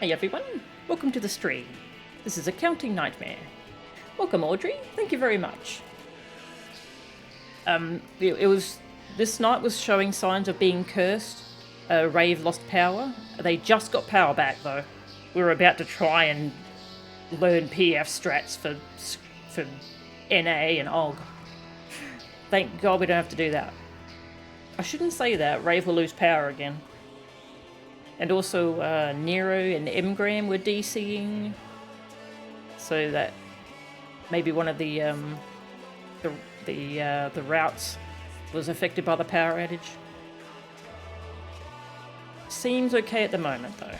Hey everyone, welcome to the stream. This is Accounting Nightmare. Welcome Audrey, thank you very much. This night was showing signs of being cursed. Rave lost power. They just got power back though. We were about to try and learn PF strats for NA and OG. Thank God we don't have to do that. I shouldn't say that, Rave will lose power again. And also Nero and Mgram were DCing, so that maybe one of the routes was affected by the power outage. Seems okay at the moment though.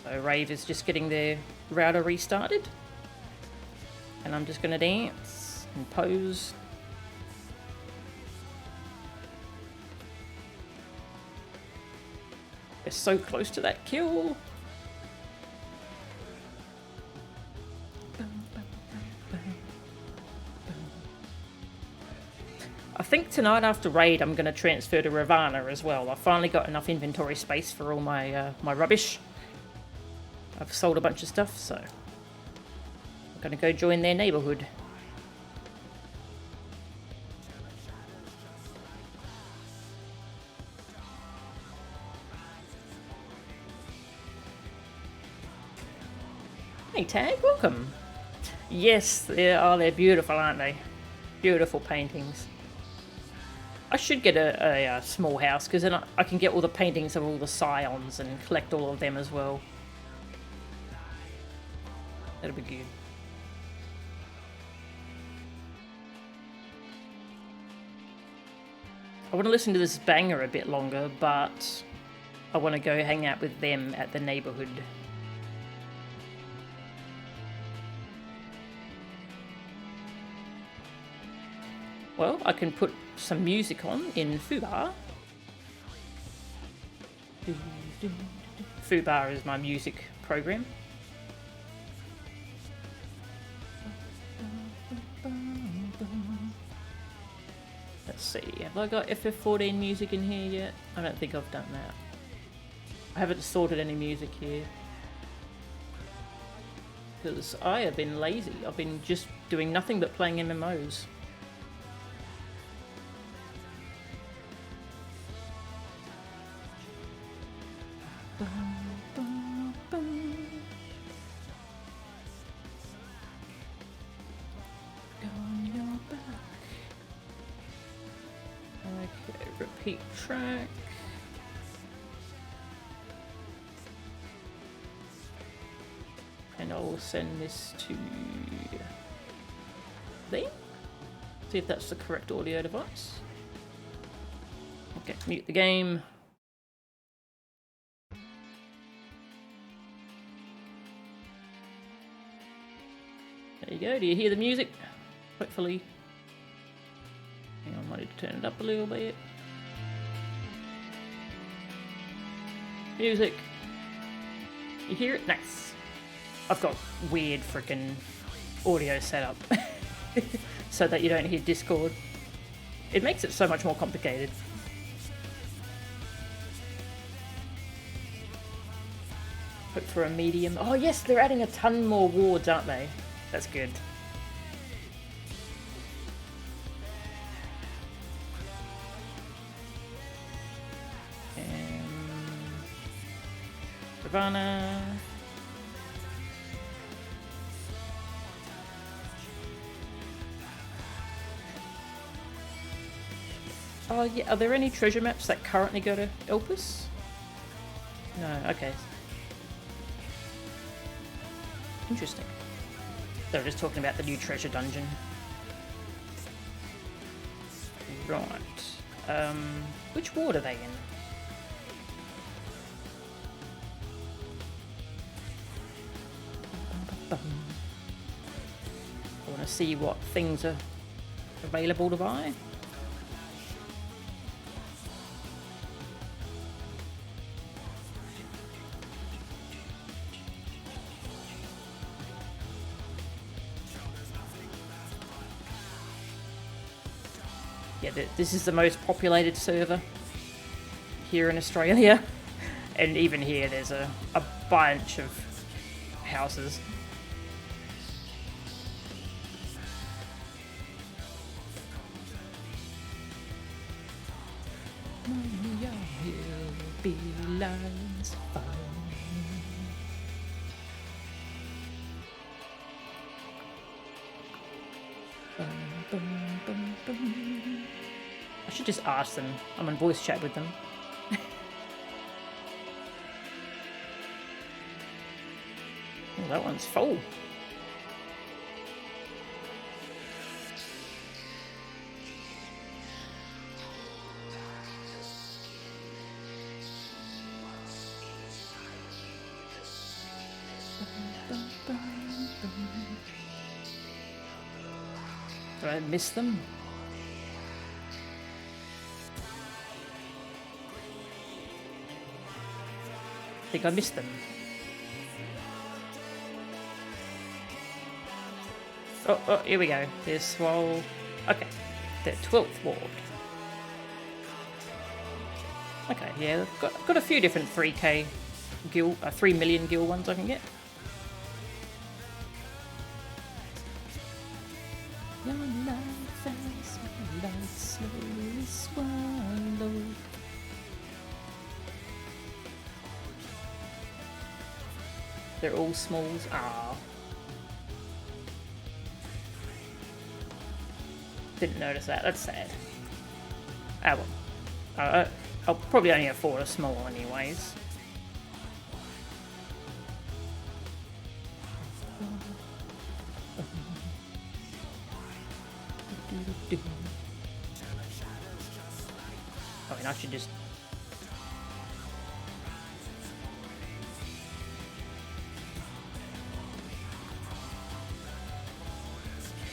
So Rave is just getting their router restarted, and I'm just gonna dance and pose. We're so close to that kill. I think tonight after raid I'm going to transfer to Ravana as well. I finally got enough inventory space for all my my rubbish. I've sold a bunch of stuff, so I'm going to go join their neighborhood. Hey Tag, welcome. Yes, they're beautiful, aren't they? Beautiful paintings. I should get a small house, because then I can get all the paintings of all the scions and collect all of them as well. That'll be good. I want to listen to this banger a bit longer, but I want to go hang out with them at the neighborhood. Well, I can put some music on in Fubar. Fubar is my music program. Let's see, have I got FF14 music in here yet? I don't think I've done that. I haven't sorted any music here, because I have been lazy. I've been just doing nothing but playing MMOs. Okay, repeat track. And I will send this to them. See if that's the correct audio device. Okay, mute the game. There you go, do you hear the music? Hopefully. Hang on, I might need to turn it up a little bit. Music. You hear it? Nice. I've got weird freaking audio setup so that you don't hear Discord. It makes it so much more complicated. Hope for a medium. Oh yes, they're adding a ton more wards, aren't they? That's good. Ravana. Oh yeah, are there any treasure maps that currently go to Elpis? No, okay. Interesting. They were just talking about the new treasure dungeon. Right. Which ward are they in? I want to see what things are available to buy. Yeah, this is the most populated server here in Australia, And even here, there's a bunch of houses. I should just ask them. I'm on voice chat with them. Oh, that one's full. Did I miss them? I think I missed them. Oh, here we go. There's Swole. Okay, the 12th ward. Okay, yeah, got a few different 3k gil, 3 million gil ones I can get. Your life as my life slowly swallowed. They're all smalls. Ah. Didn't notice that. That's sad. Ah well. I'll probably only afford a small anyways. I mean, I should just...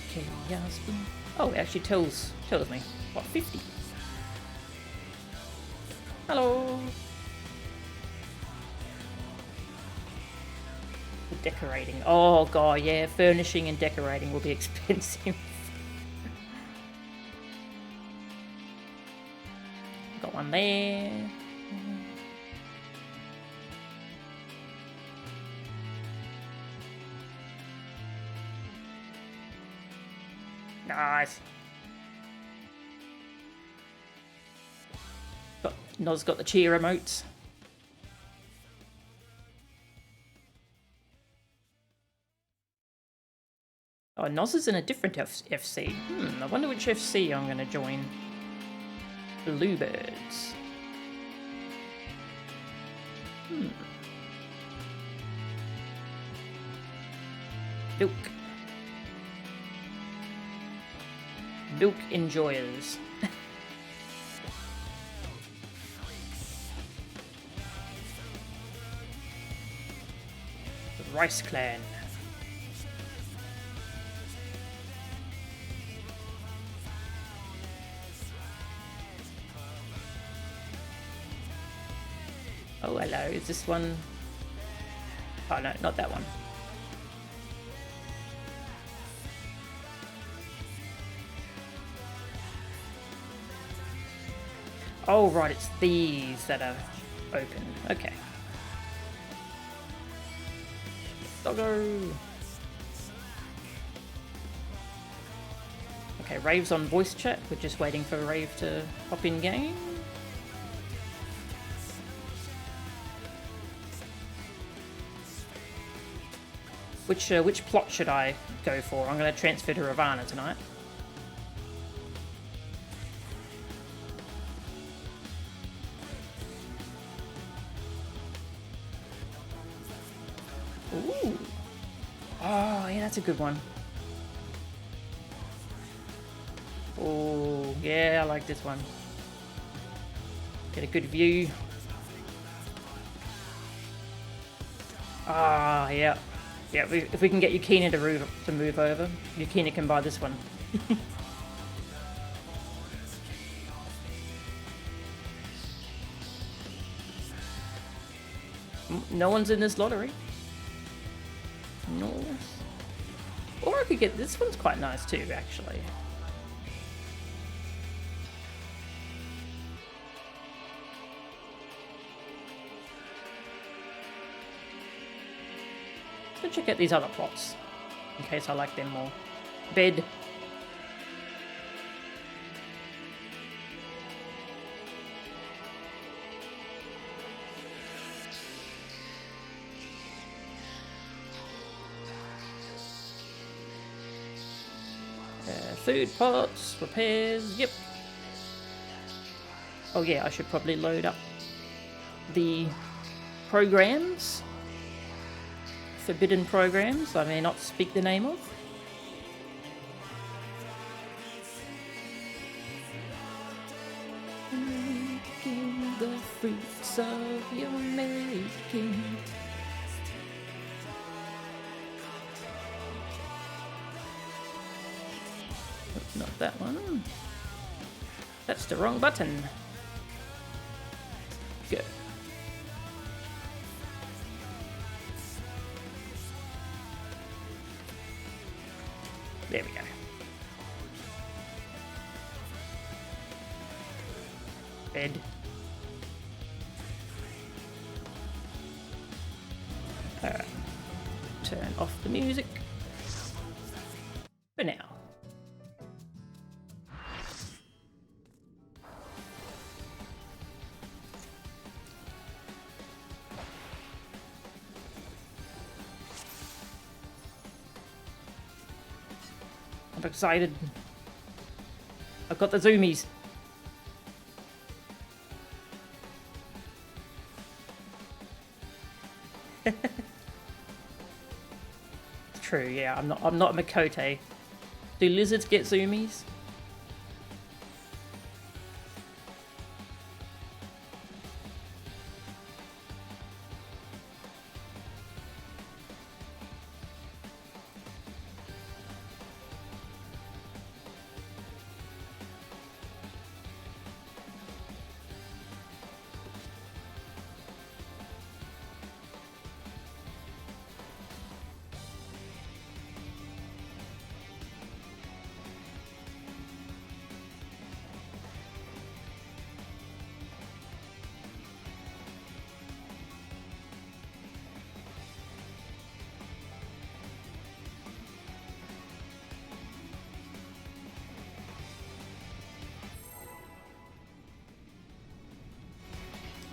Chaos. Oh, it actually tells me. What, 50? Hello. The decorating. Oh god, yeah, furnishing and decorating will be expensive. Got one there. Nice. Noz got the cheer emotes. Oh, Noz is in a different FC. I wonder which FC I'm going to join. Bluebirds. Milk. Milk enjoyers. The Rice Clan. Oh, hello. Is this one? Oh, no, not that one. Oh, right, it's these that are open. Okay. Doggo! Okay, Rave's on voice chat. We're just waiting for Rave to hop in game. Which plot should I go for? I'm going to transfer to Ravana tonight. Ooh. Oh, yeah, that's a good one. Oh, yeah, I like this one. Get a good view. Ah, yeah. Yeah, if we can get Yukina to move over, Yukina can buy this one. No one's in this lottery. No. Or I could get this one's quite nice too, actually. So check out these other plots, in case I like them more. Bed. Food pots, repairs, yep. Oh yeah, I should probably load up the programs. Forbidden programs, I may not speak the name of. Making the fruits of your making. Not that one. That's the wrong button. Go. There we go. Bed. Alright. Turn off the music. For now. I'm excited. I've got the zoomies. True, yeah, I'm not a Makote. Do lizards get zoomies?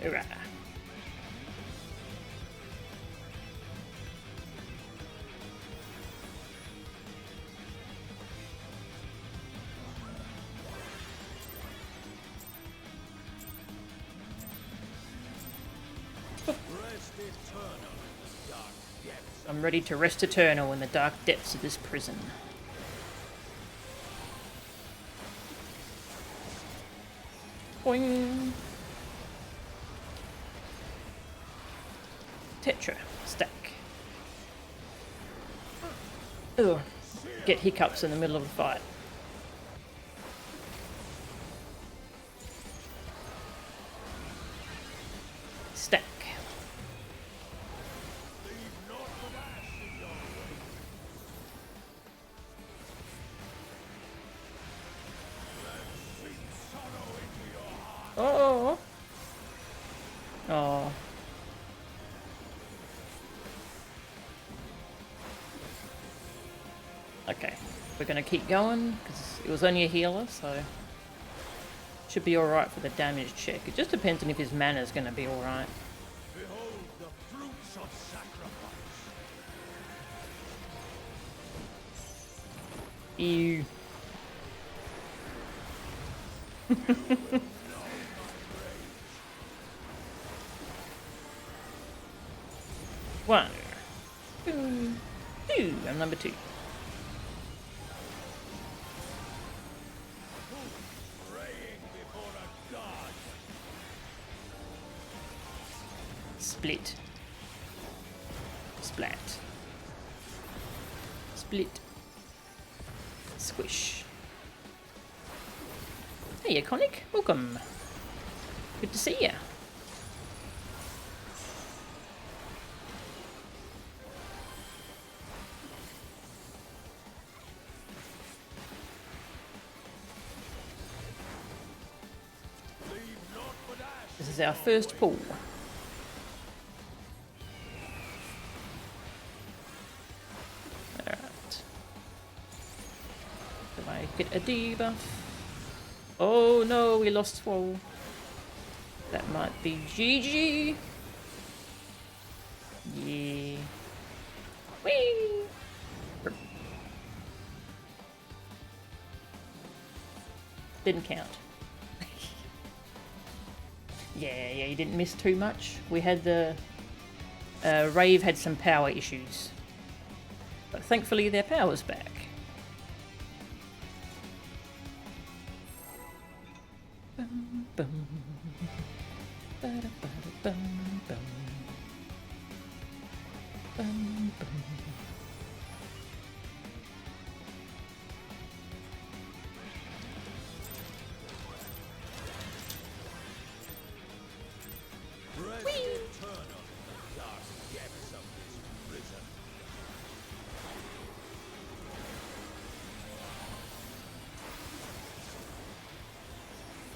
Alright. I'm ready to rest eternal in the dark depths of this prison. Boing. Tetra stack. Ugh. Get hiccups in the middle of a fight. Stack. Oh. Oh. Okay, we're going to keep going because it was only a healer, so should be alright for the damage check. It just depends on if his mana is going to be alright. Behold the fruits of sacrifice. Ew. One. Two. I'm number 2. Split. Splat. Split. Squish. Hey, Iconic. Welcome. Good to see ya. This is our first pull. Get a debuff. Oh no, we lost Swole. That might be GG. Yeah. Whee! Didn't count. Yeah, you didn't miss too much. We had the... Rave had some power issues. But thankfully their power's back. Bum, bum. Ba-da-ba-da-bum, bum. Bum, bum.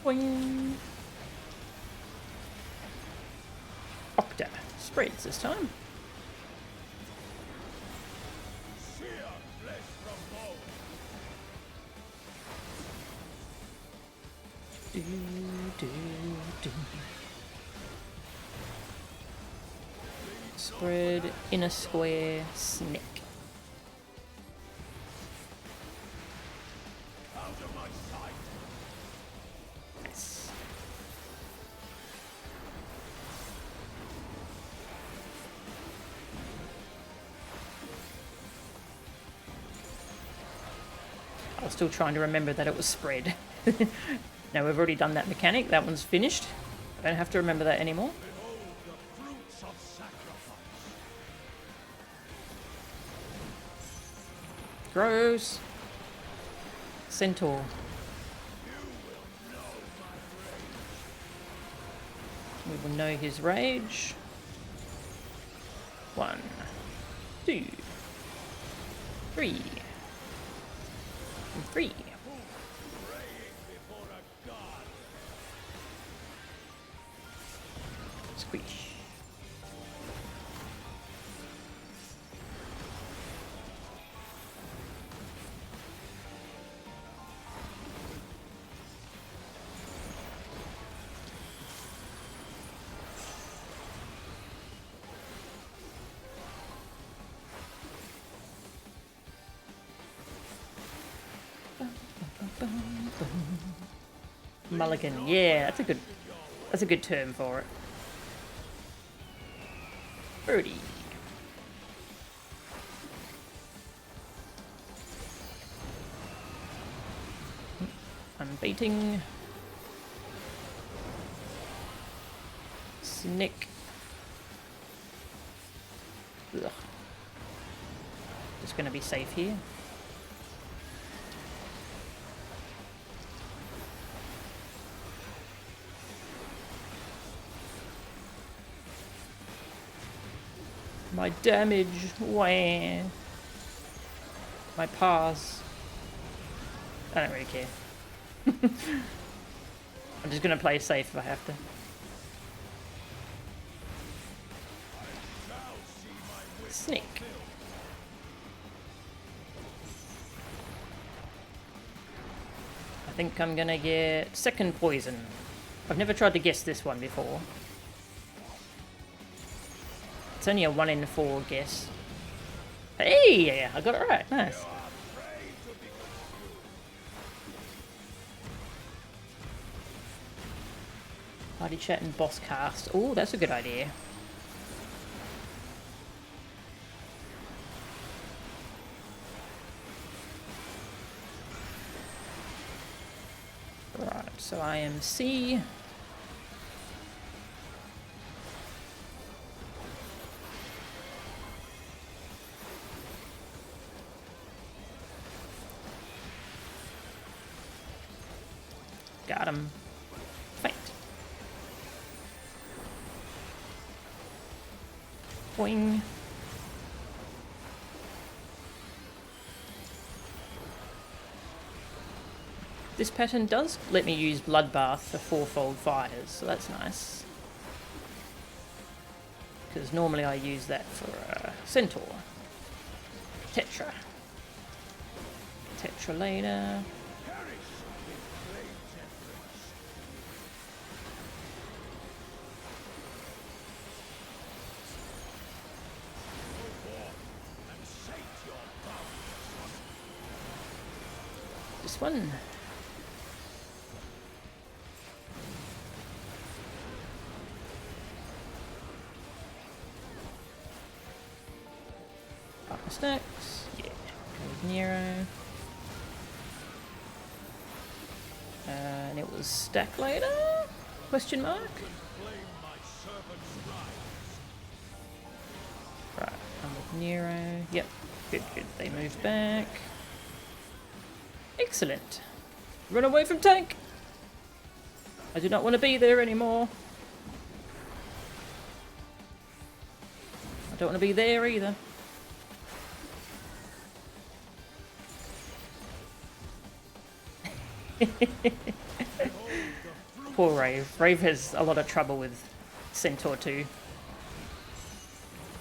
Boing. Octa. Spreads this time. Do, do, do. Spread, inner square, snick. Nice. I was still trying to remember that it was spread. Now we've already done that mechanic, that one's finished. I don't have to remember that anymore. Gross. Centaur. We will know his rage. 1, 2, 3. And 3. Squish. Mulligan, yeah, that's a good term for it. Birdie. I'm baiting. Snick. Ugh. Just gonna be safe here. My damage, wah. My paws. I don't really care. I'm just gonna play safe if I have to. Sneak. I think I'm gonna get second poison. I've never tried to guess this one before. It's only a 1 in 4 guess. Hey, yeah, I got it right. Nice. Party chat and boss cast. Oh, that's a good idea. Right, so I am C. Got him. Fight. Boing. This pattern does let me use Bloodbath for 4-fold fighters, so that's nice. Because normally I use that for Centaur. Tetra. Tetra later. this one. Couple stacks. Yeah. Goes Nero. And it was stack later? Question mark? Right, I'm with Nero. Yep, good, good. They moved back. Excellent. Run away from tank! I do not want to be there anymore. I don't want to be there either. Poor Rave. Rave has a lot of trouble with Centaur 2.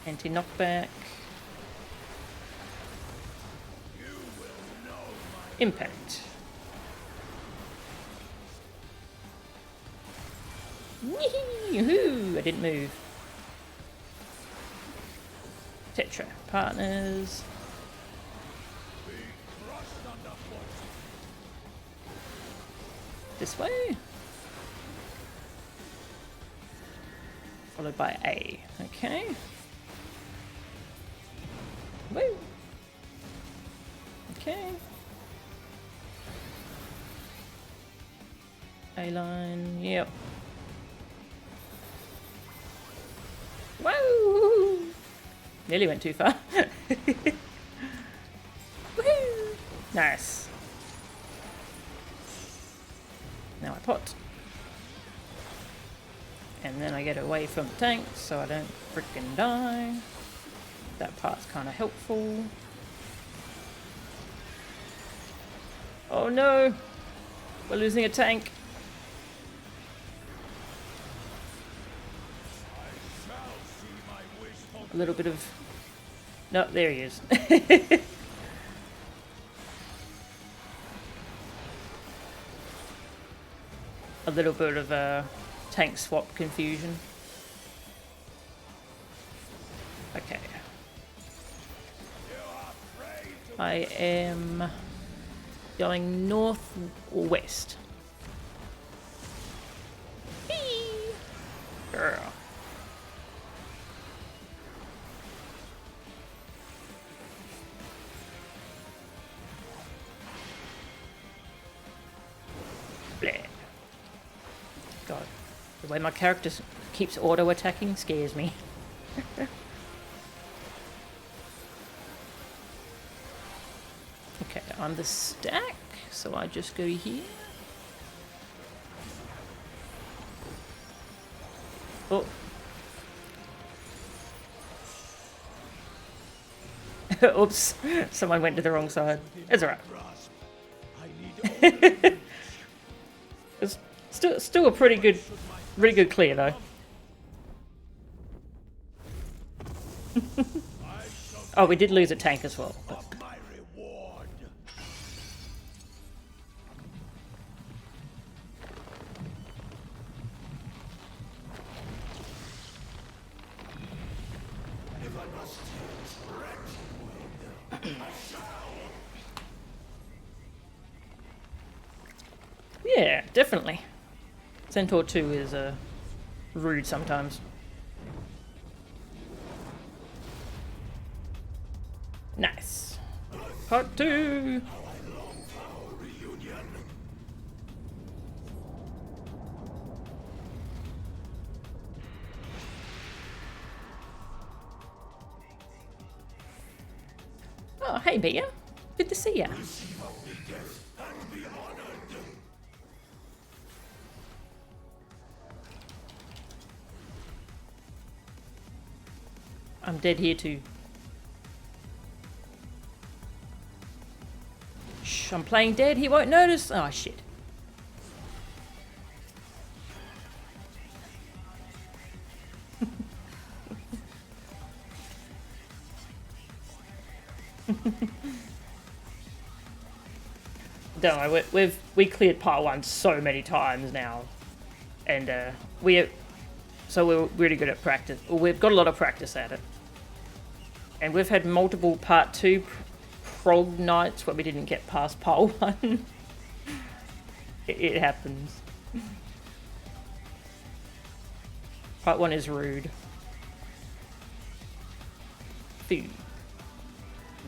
Anti-knockback. Impact. Yee-hoo! I didn't move. Tetra. Partners. This way. Followed by A. Okay. Woo! Okay. A-line, yep. Woo! Nearly went too far. Woohoo! Nice. Now I pot. And then I get away from the tank so I don't frickin' die. That part's kind of helpful. Oh no! We're losing a tank. A little bit of... No, there he is. A little bit of tank swap confusion. Okay. I am going north or west. Whee! Girl. Bleh. God, the way my character keeps auto-attacking scares me. Okay, I'm the stack, so I just go here. Oh. Oops, someone went to the wrong side. It's alright. It's still a pretty good clear though. Oh, we did lose a tank as well. But... yeah, definitely. Centaur 2 is rude sometimes. Nice. Part 2. Oh, hey, Bea. Good to see ya. I'm dead here too. Shh, I'm playing dead. He won't notice. Oh, shit. Don't worry, we cleared part 1 so many times now, and we're really good at practice. Well, we've got a lot of practice at it, and we've had multiple part 2 prog nights where we didn't get past part 1. It happens. Part 1 is rude. Food.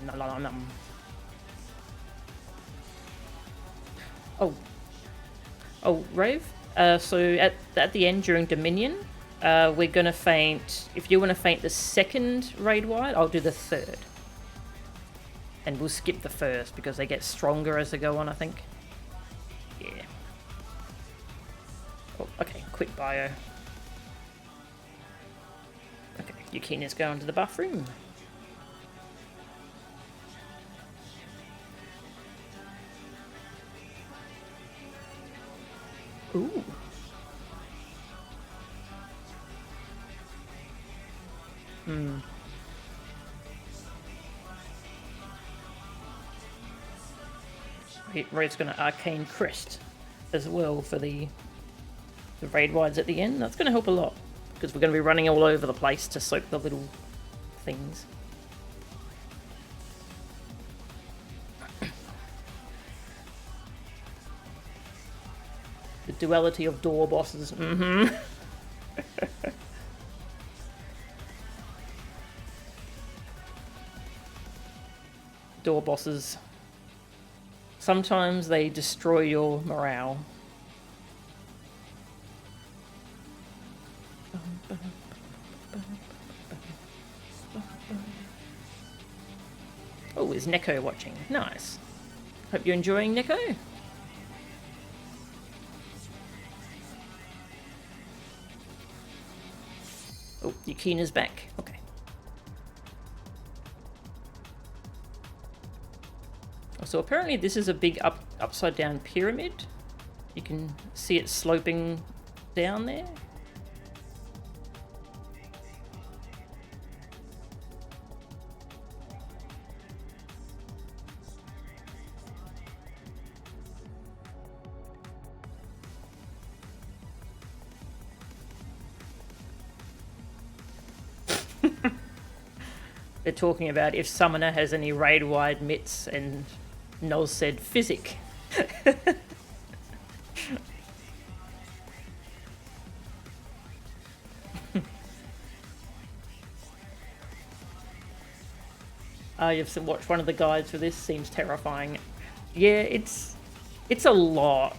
Nom, nom, nom. Oh, Rave. So at the end during Dominion, we're gonna feint. If you want to feint the second raid wide, I'll do the third, and we'll skip the first because they get stronger as they go on. I think. Yeah. Oh, okay. Quick bio. Okay, Yukina's going to the bathroom. Ooh. Raid's going to Arcane Crest as well for the raid wides at the end. That's going to help a lot because we're going to be running all over the place to soak the little things. The duality of door bosses. Door bosses. Sometimes they destroy your morale. Oh, is Neko watching? Nice. Hope you're enjoying, Neko. Oh, Yukina's back. Okay. So apparently this is a big upside down pyramid. You can see it sloping down there. They're talking about if Summoner has any raid-wide mitts, and Noz said physic. You've watched one of the guides for this. Seems terrifying. Yeah, it's a lot.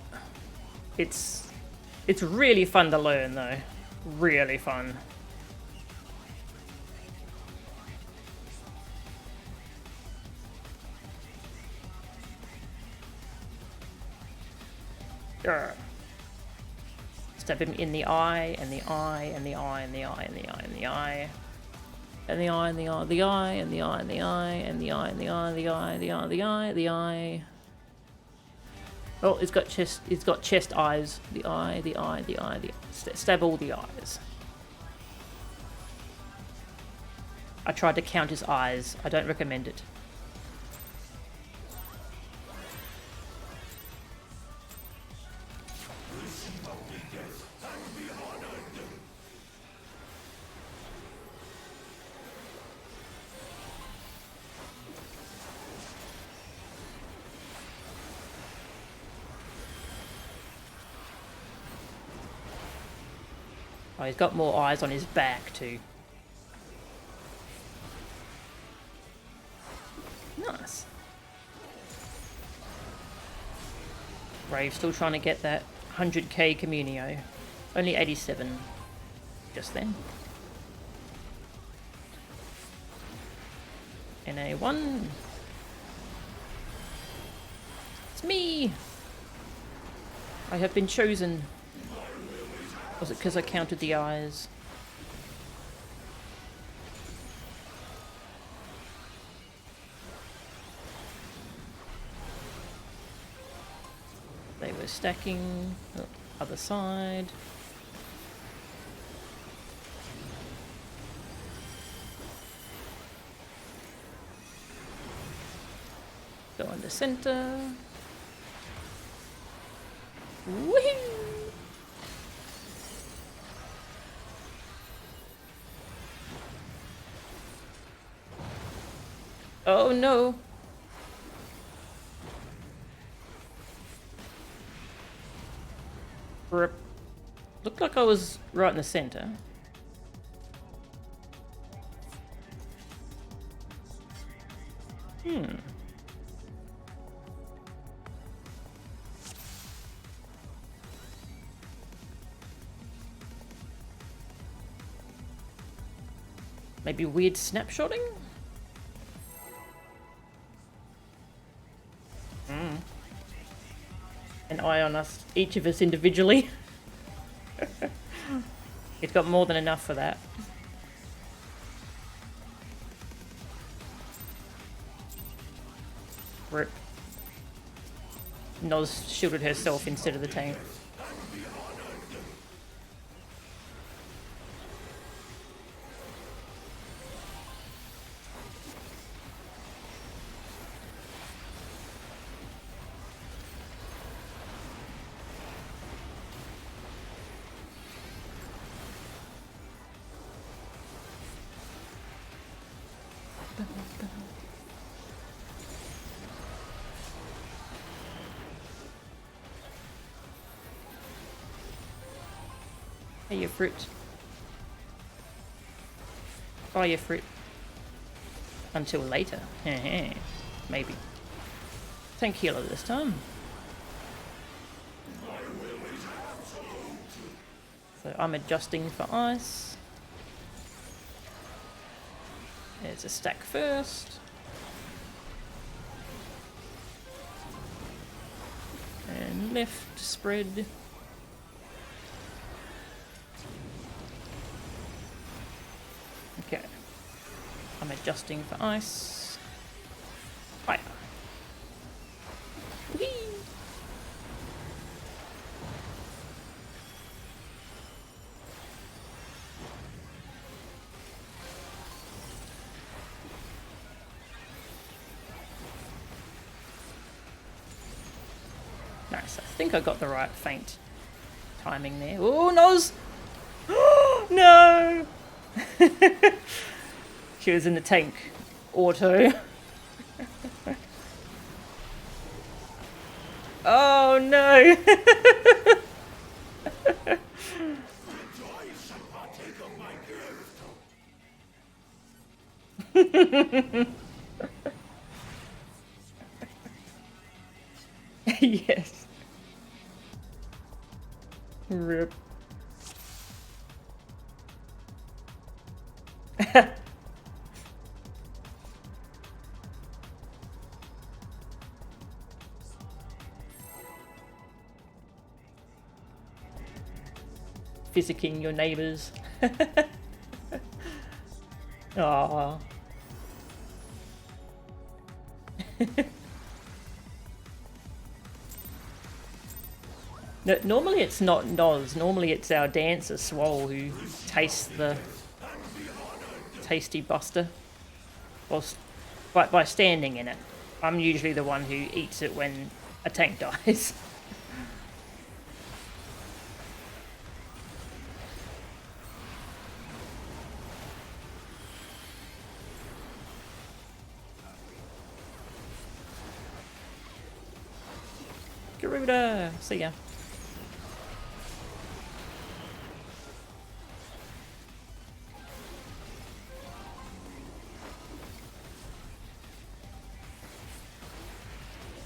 It's really fun to learn though. Really fun. Stab him in the eye, and the eye, and the eye, and the eye, and the eye, and the eye. And the eye, and the eye, the eye, and the eye, and the eye, and the eye, and the eye, the eye, the eye, the eye, the eye. Oh, it's got chest eyes. The eye, the eye, the eye, the eye. Stab all the eyes. I tried to count his eyes. I don't recommend it. Oh, he's got more eyes on his back too. Nice. Rave still trying to get that 100k Communio. Only 87 just then. NA1. It's me! I have been chosen. Was it because I counted the eyes? They were stacking. Oh, other side. Go under center. Woohoo! Oh no! Rip. Looked like I was right in the center. Maybe weird snapshotting? An eye on us, each of us individually. It's got more than enough for that. Rip. Noz shielded herself instead of the tank. Hey, your fruit. Buy your fruit. Until later. Maybe. Tank healer this time. So I'm adjusting for ice. There's a stack first. And left spread. Okay. I'm adjusting for ice. Fire. Whee! Nice. I think I got the right faint timing there. Oh, Noz! No! She was in the tank auto. Oh no! Yes. Rip. Physicking your neighbours. Aww. No, normally it's not Noz, normally it's our dancer Swole who tastes the tasty buster. Well, by standing in it. I'm usually the one who eats it when a tank dies. Garuda! See ya.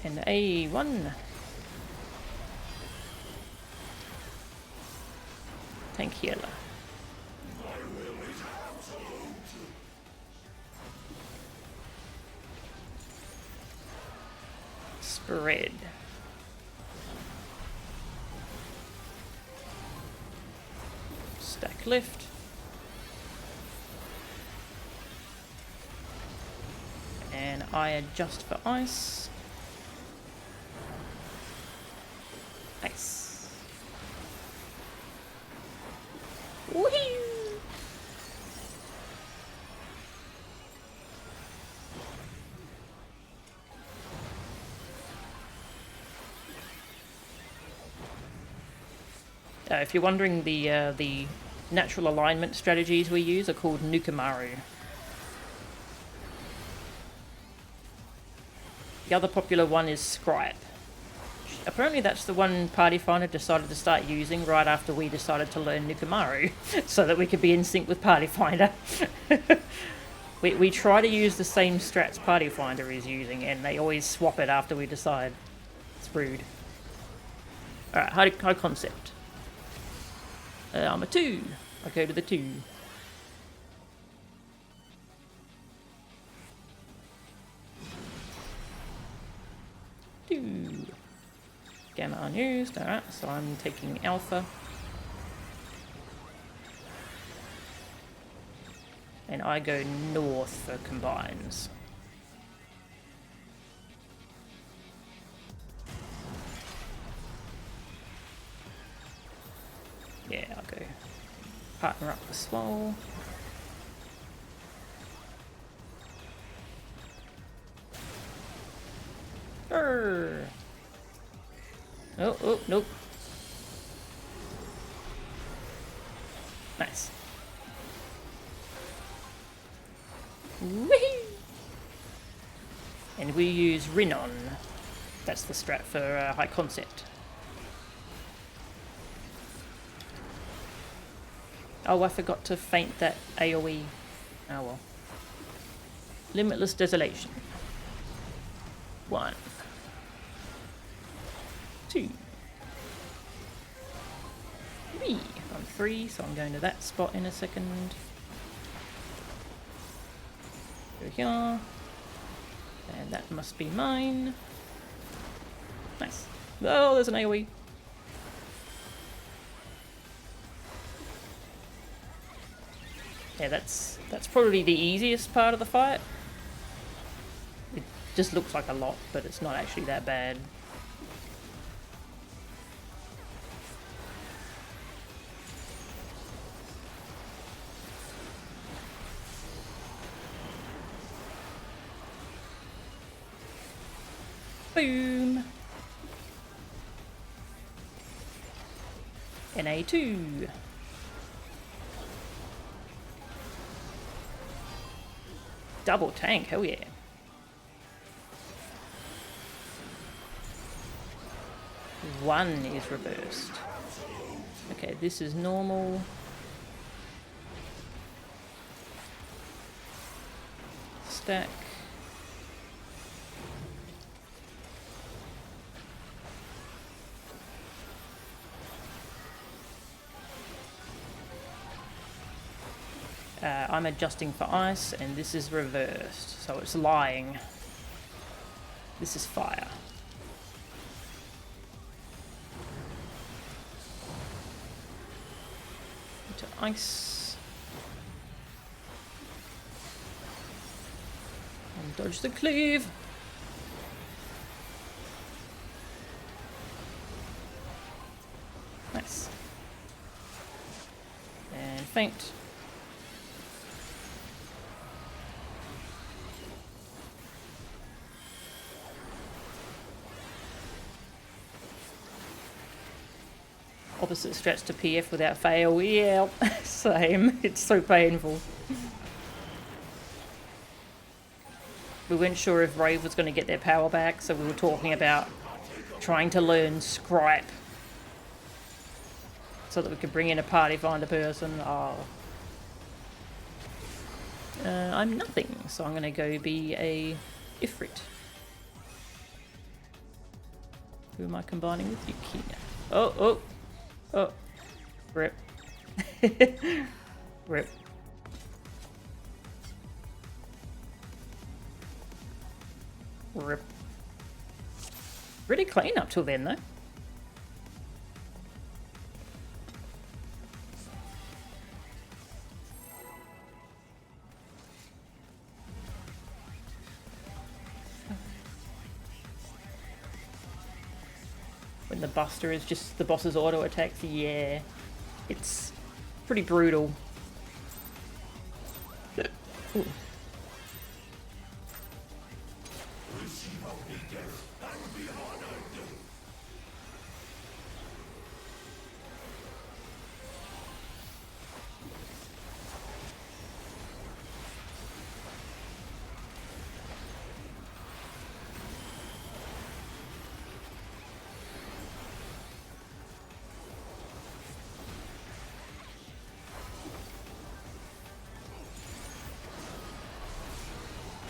And A1. Tank healer. Spread. Stack lift. And I adjust for ice. Nice. Whee! If you're wondering, the natural alignment strategies we use are called Nukamaru. The other popular one is Scribe. Apparently that's the one Party Finder decided to start using right after we decided to learn Nukumaru, so that we could be in sync with Party Finder. we try to use the same strats Party Finder is using, and they always swap it after we decide. It's rude. Alright, high concept. I'm a 2. I go to the 2. Gamma unused, alright, so I'm taking Alpha. And I go north for combines. Yeah, I'll go partner up the Swole. Urgh. Oh, nope. Nice. Whee! And we use Rhinon. That's the strat for high concept. Oh, I forgot to feint that AoE. Oh well. Limitless Desolation. 1. 2. 3. I'm 3, so I'm going to that spot in a second. Go here. And that must be mine. Nice. Oh, there's an AoE. Yeah, that's probably the easiest part of the fight. It just looks like a lot, but it's not actually that bad. Boom! NA2. Double tank, hell yeah. One is reversed. Okay, this is normal. Stack. I'm adjusting for ice, and this is reversed, so it's lying. This is fire. Into ice. And dodge the cleave. Nice. And feint. Opposite strats to PF without fail. Yeah, same. It's so painful. We weren't sure if Rave was going to get their power back, so we were talking about trying to learn Scripe so that we could bring in a Party Finder person. Oh. I'm nothing, so I'm going to go be a Ifrit. Who am I combining with? Yukina. Oh. Oh, rip. Rip. Rip. Pretty clean up till then, though. When the Buster is just the boss's auto attacks, yeah, it's pretty brutal. Ooh.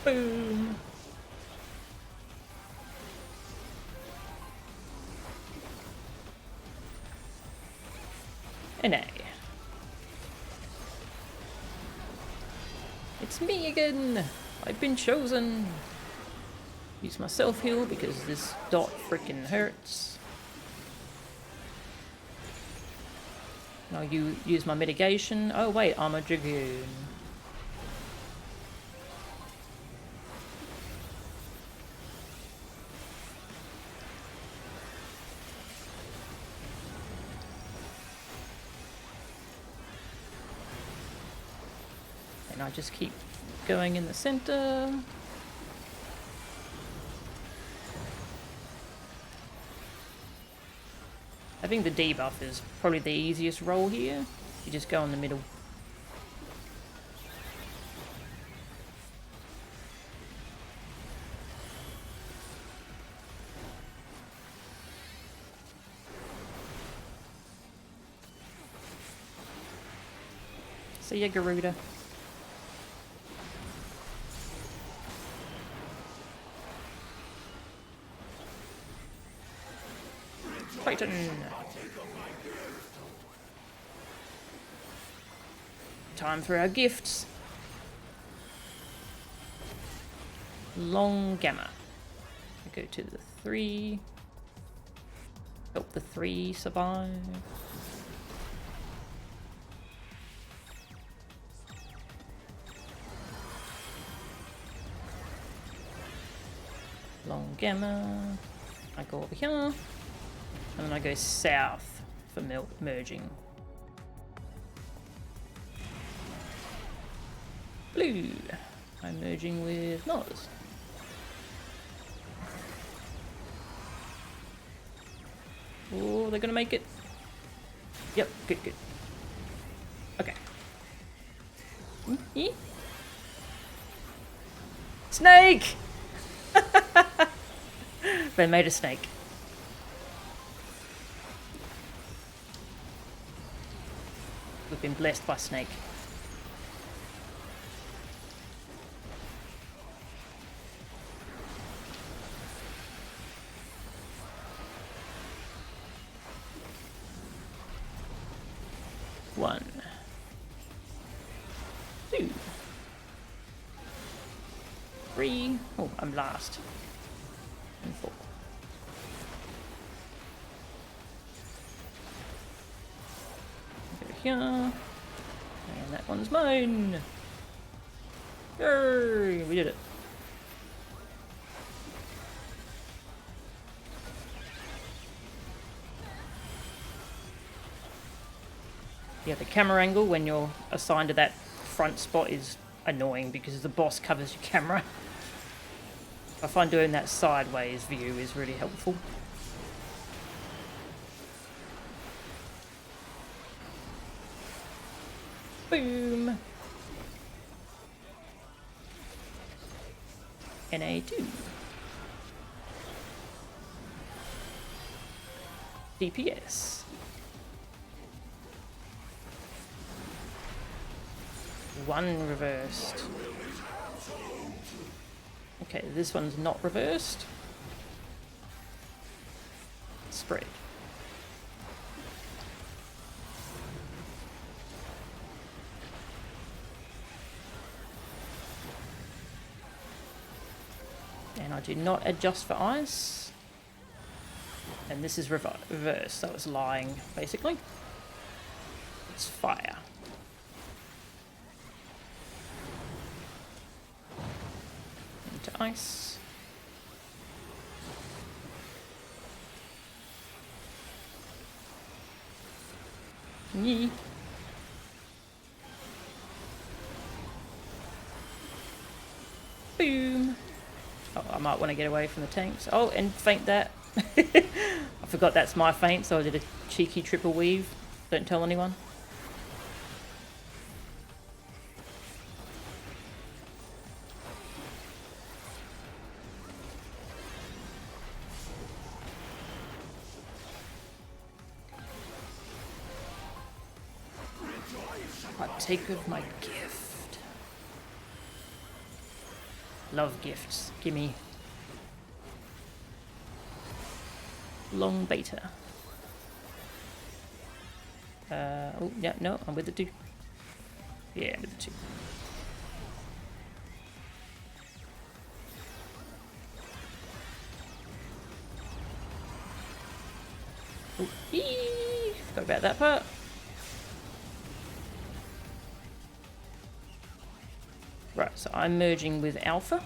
Boom. An A. It's me again! I've been chosen! Use my self-heal because this dot frickin' hurts. And I'll use my mitigation. Oh wait, I'm a Dragoon. And I just keep going in the center. I think the debuff is probably the easiest role here. You just go in the middle. See ya, Garuda. Titan. Time for our gifts. Long Gamma. I go to the 3. Help the 3 survive. Long Gamma. I go over here. And then I go south for merging. Blue. I'm merging with Noz. Oh, they're gonna make it. Yep, good, good. Okay. Snake! They made a snake. We've been blessed by snake. One. 2. 3. Oh, I'm last. And 4. Go here. And that one's mine. Yay! We did it. Yeah, the camera angle when you're assigned to that front spot is annoying because the boss covers your camera. I find doing that sideways view is really helpful. Boom! NA2. DPS. One reversed. Okay, this one's not reversed. Spread. And I do not adjust for ice. And this is reversed, so it's lying, basically. It's fire. Into ice. Yee. Boom. Oh, I might want to get away from the tanks. Oh, and feint that. I forgot that's my feint, so I did a cheeky triple weave. Don't tell anyone. Partake of my gift. Love gifts. Gimme. Long beta. Oh, yeah, no, I'm with the 2. Yeah, I'm with the 2. Oh, forgot about that part. Right, so I'm merging with Alpha.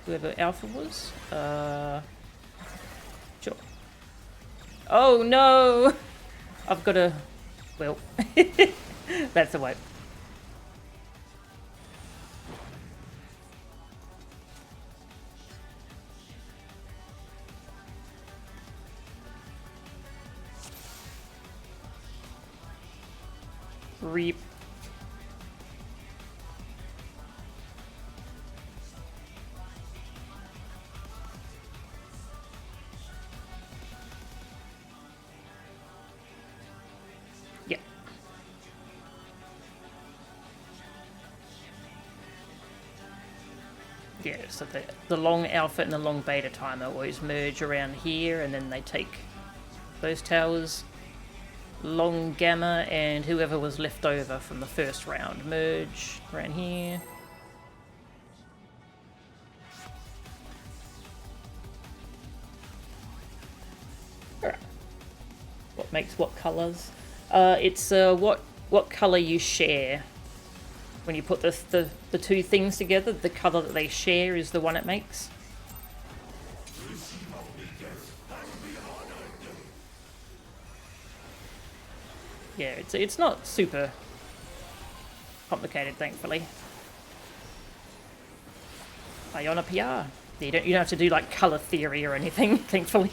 Whoever Alpha was. Sure. Oh no! I've got to... Well, that's the way. Reap. Yeah. Yeah, so the long alpha and the long beta timer always merge around here, and then they take those towers. Long gamma and whoever was left over from the first round merge around here. Alright. What makes what colours? It's what colour you share. When you put the 2 things together, the colour that they share is the one it makes. Yeah, it's not super complicated, thankfully. Iona PR. Yeah, you don't have to do like colour theory or anything, thankfully.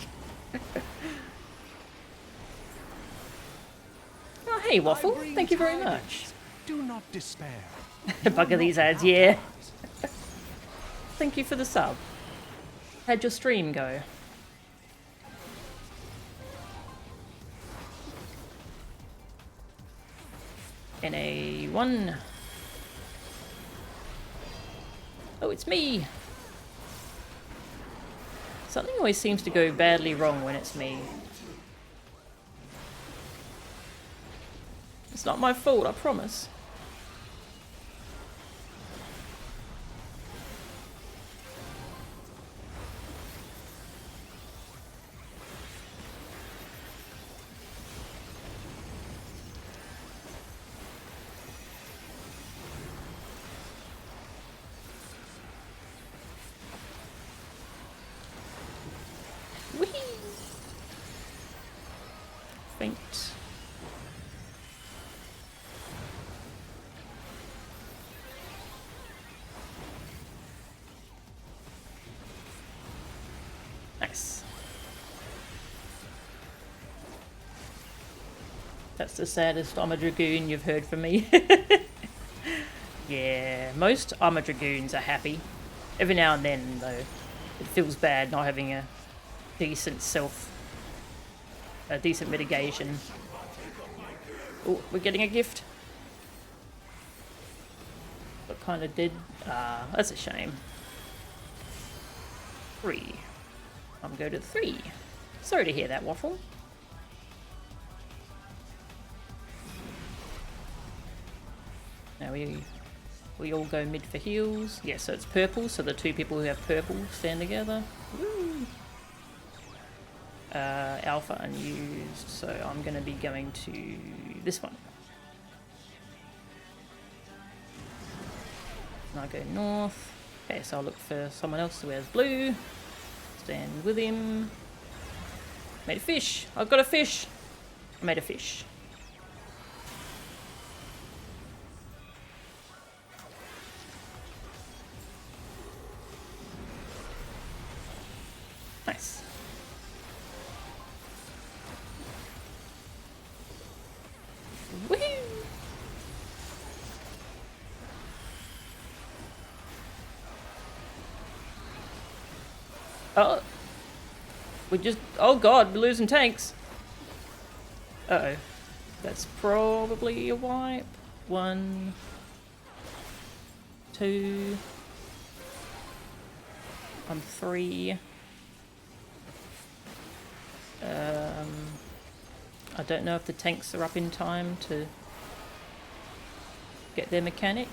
Oh, hey Waffle, thank you very much. Do not despair. Bugger these ads, yeah. Thank you for the sub. How'd your stream go? NA1. Oh, it's me! Something always seems to go badly wrong when it's me. It's not my fault, I promise. Faint. Nice. That's the saddest Armor Dragoon you've heard from me. Yeah, most Armor Dragoons are happy. Every now and then, though, it feels bad not having a decent decent mitigation. Oh, we're getting a gift. What kind of did? Ah, that's a shame. 3. I'm going to 3. Sorry to hear that, Waffle. Now we all go mid for heals. Yeah, so it's purple, so the 2 people who have purple stand together. Woo! Alpha unused, so I'm going to be going to this one. And I go north. Okay, so I'll look for someone else who wears blue. Stand with him. Made a fish! I've got a fish! I made a fish. Nice. Woohoo! Oh. We just... Oh god, we're losing tanks. Uh-oh. That's probably a wipe. 1... 2. I'm 3. I don't know if the tanks are up in time to get their mechanic.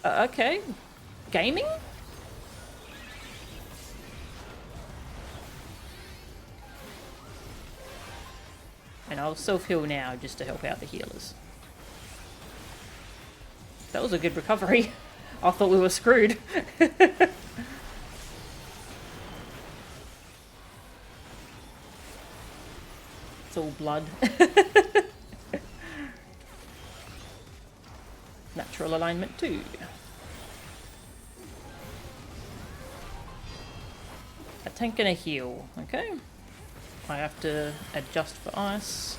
Okay. Gaming? And I'll self-heal now just to help out the healers. That was a good recovery. I thought we were screwed. It's all blood. Natural alignment 2. A tank and a heal. Okay. I have to adjust for ice.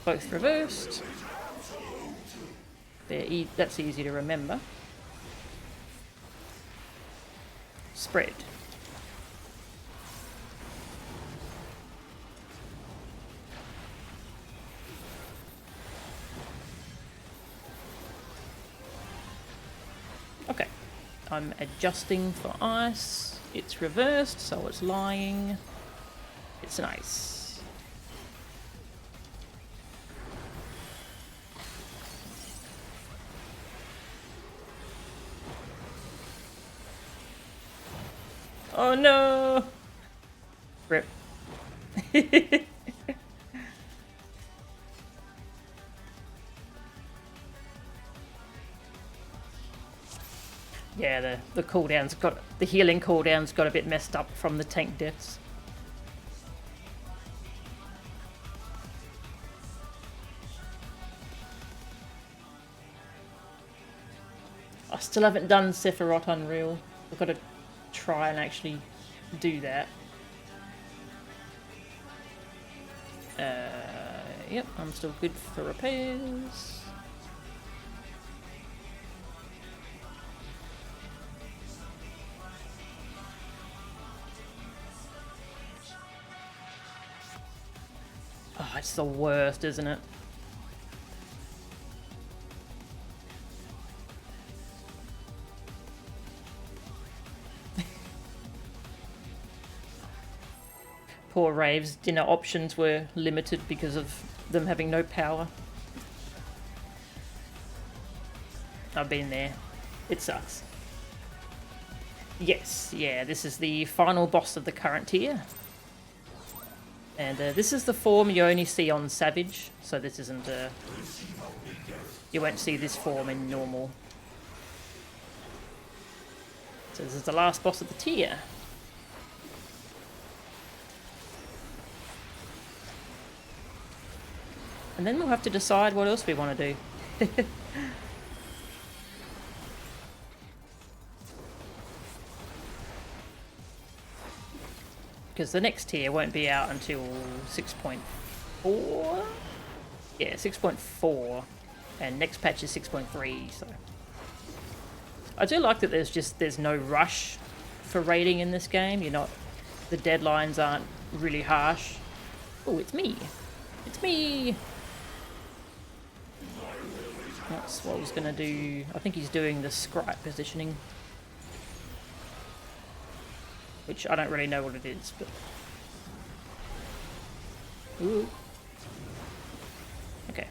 Both reversed. That's easy to remember. Spread. Okay. I'm adjusting for ice. It's reversed, so it's lying. It's nice. Oh no! Rip. Yeah, the cooldowns the healing cooldowns got a bit messed up from the tank deaths. I still haven't done Sephiroth Unreal. I've got to try and actually do that. Yep, I'm still good for repairs. Oh, it's the worst, isn't it? Poor Raves, dinner options were limited because of them having no power. I've been there. It sucks. Yes, yeah, this is the final boss of the current tier. And this is the form you only see on Savage, so this isn't... you won't see this form in normal. So this is the last boss of the tier. And then we'll have to decide what else we want to do. Because the next tier won't be out until 6.4? Yeah, 6.4. And next patch is 6.3, so... I do like that there's no rush for raiding in this game. You're not... The deadlines aren't really harsh. Oh, it's me. It's me! That's what I was going to do. I think he's doing the scribe positioning. Which I don't really know what it is, but... Ooh. Okay.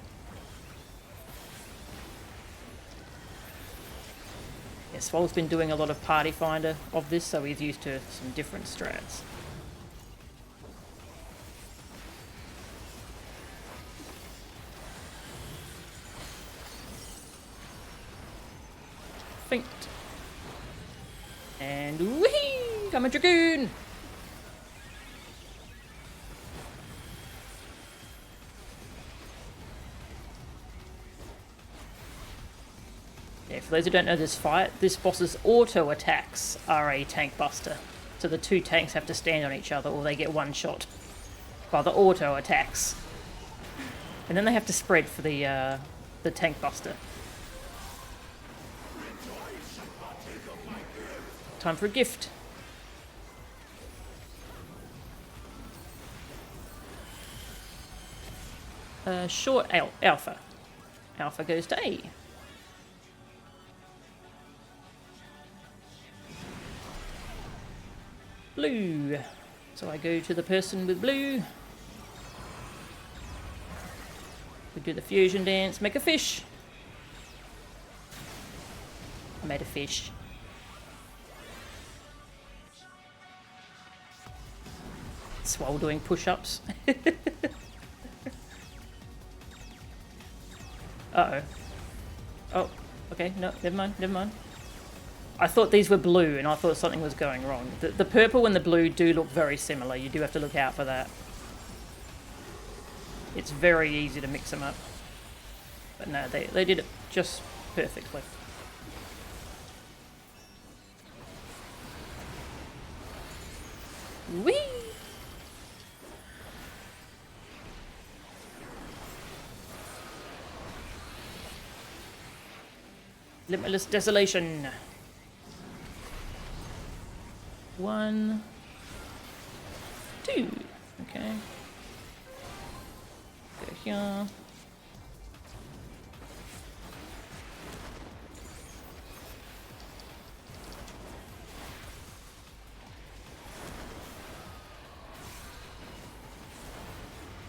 Yeah, Swole's been doing a lot of Party Finder of this, so he's used to some different strats. Feint. And whee! I'm a dragoon! Yeah, for those who don't know this fight, this boss's auto attacks are a tank buster. So the two tanks have to stand on each other or they get one shot by the auto attacks. And then they have to spread for the tank buster. Time for a gift. Short Alpha. Alpha goes to A. Blue. So I go to the person with blue. We do the fusion dance. Make a fish. I made a fish. While doing push-ups. Uh-oh. Oh, okay, no, never mind, never mind. I thought these were blue and I thought something was going wrong. The purple and the blue do look very similar. You do have to look out for that. It's very easy to mix them up. But no, they did it just perfectly. Whee! Limitless Desolation. 1, 2. Okay. Go here.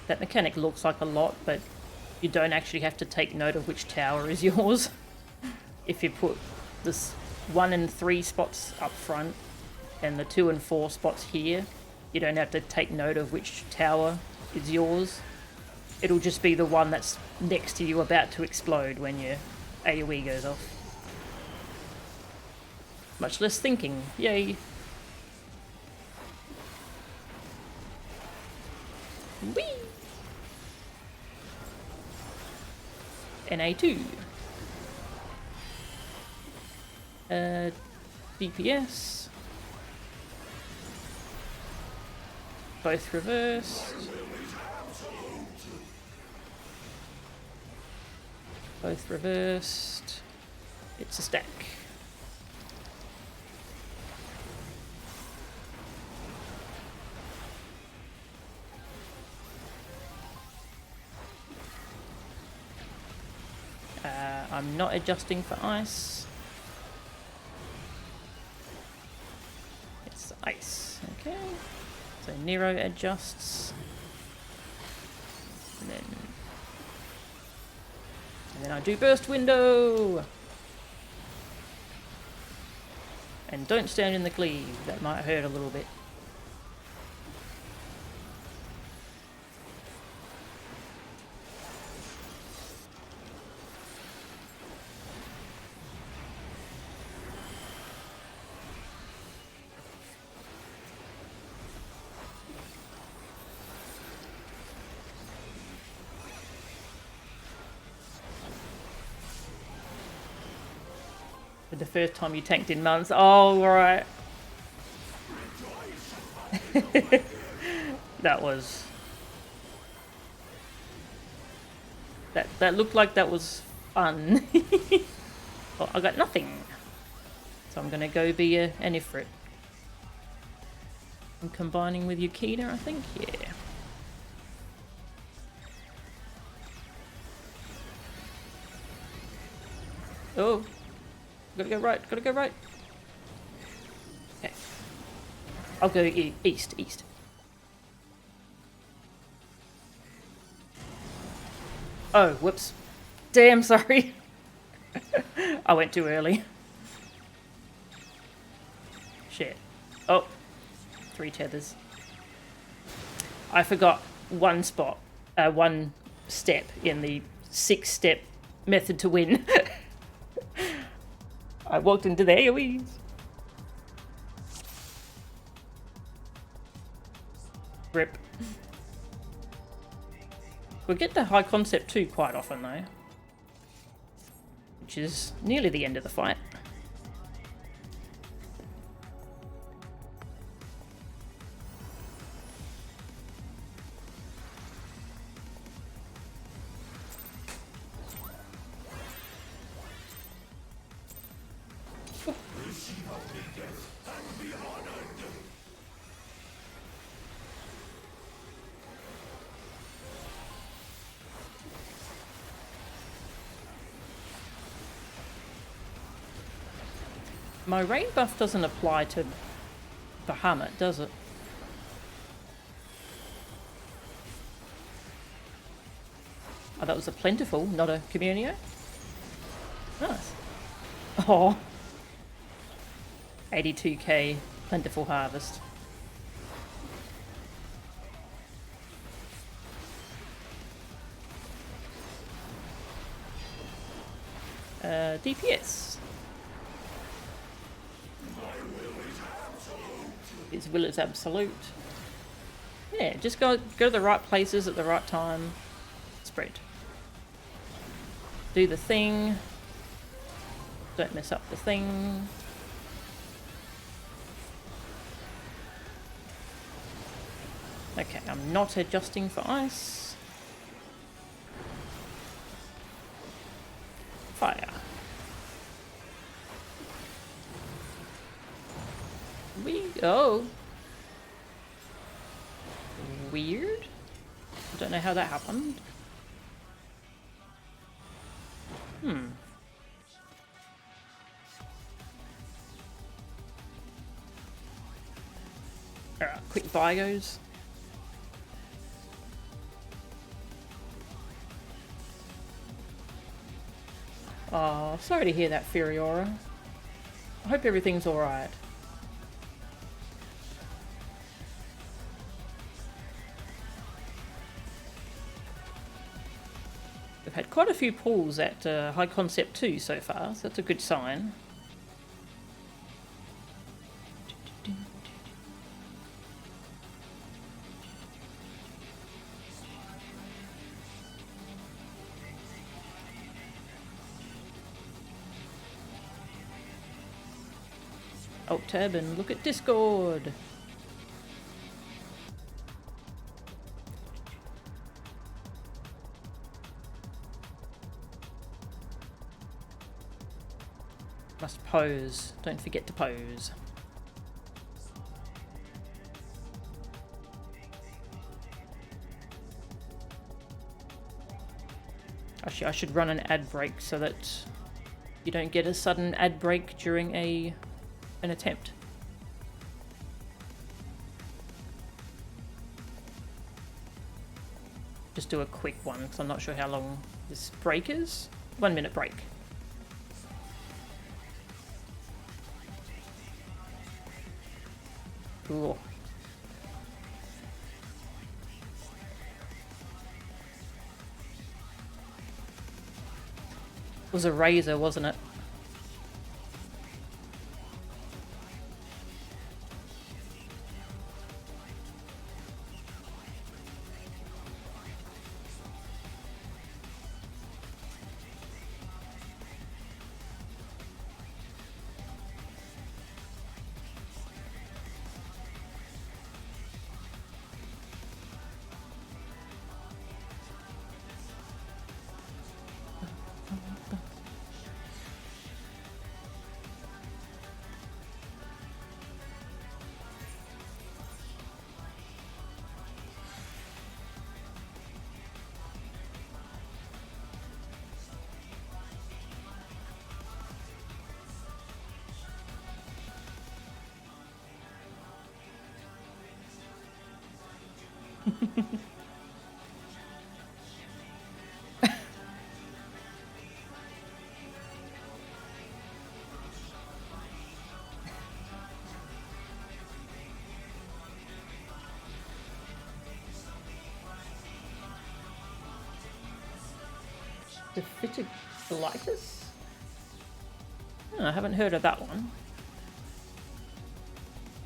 That mechanic looks like a lot, but you don't actually have to take note of which tower is yours. If you put this 1 and 3 spots up front and the 2 and 4 spots here, you don't have to take note of which tower is yours. It'll just be the one that's next to you about to explode when your AoE goes off. Much less thinking. Yay. Whee! NA2. DPS. Both reversed. Both reversed. It's a stack. I'm not adjusting for ice. It's ice. Okay. So Nero adjusts. And then I do burst window. And don't stand in the cleave. That might hurt a little bit. The first time you tanked in months. Oh, alright. That was... That looked like that was fun. Well, I got nothing. So I'm gonna go be an Ifrit. I'm combining with Yukina, I think? Yeah. Oh. Gotta go right, gotta go right. Okay. I'll go east. Oh, whoops. Damn, sorry. I went too early. Shit. Oh. 3 tethers. I forgot one spot, one step in the 6-step method to win. I walked into the AoEs. Rip. We get the high concept too quite often though. Which is nearly the end of the fight. My rain buff doesn't apply to Bahamut, does it? Oh, that was a plentiful, not a communio. Nice. Oh. 82k plentiful harvest. DPS. His will is absolute. Yeah, just go to the right places at the right time. Spread. Do the thing. Don't mess up the thing. Okay, I'm not adjusting for ice. Fire. Oh. Weird. I don't know how that happened. Alright, quick bios. Oh, sorry to hear that, Furiora. I hope everything's alright. We've had quite a few pulls at High Concept 2 so far, so that's a good sign. Alt tab and look at Discord. Must pose. Don't forget to pose. Actually, I should run an ad break so that you don't get a sudden ad break during an attempt. Just do a quick one because I'm not sure how long this break is. 1 minute break. Cool. It was a razor, wasn't it? Dephthiritis? Oh, I haven't heard of that one.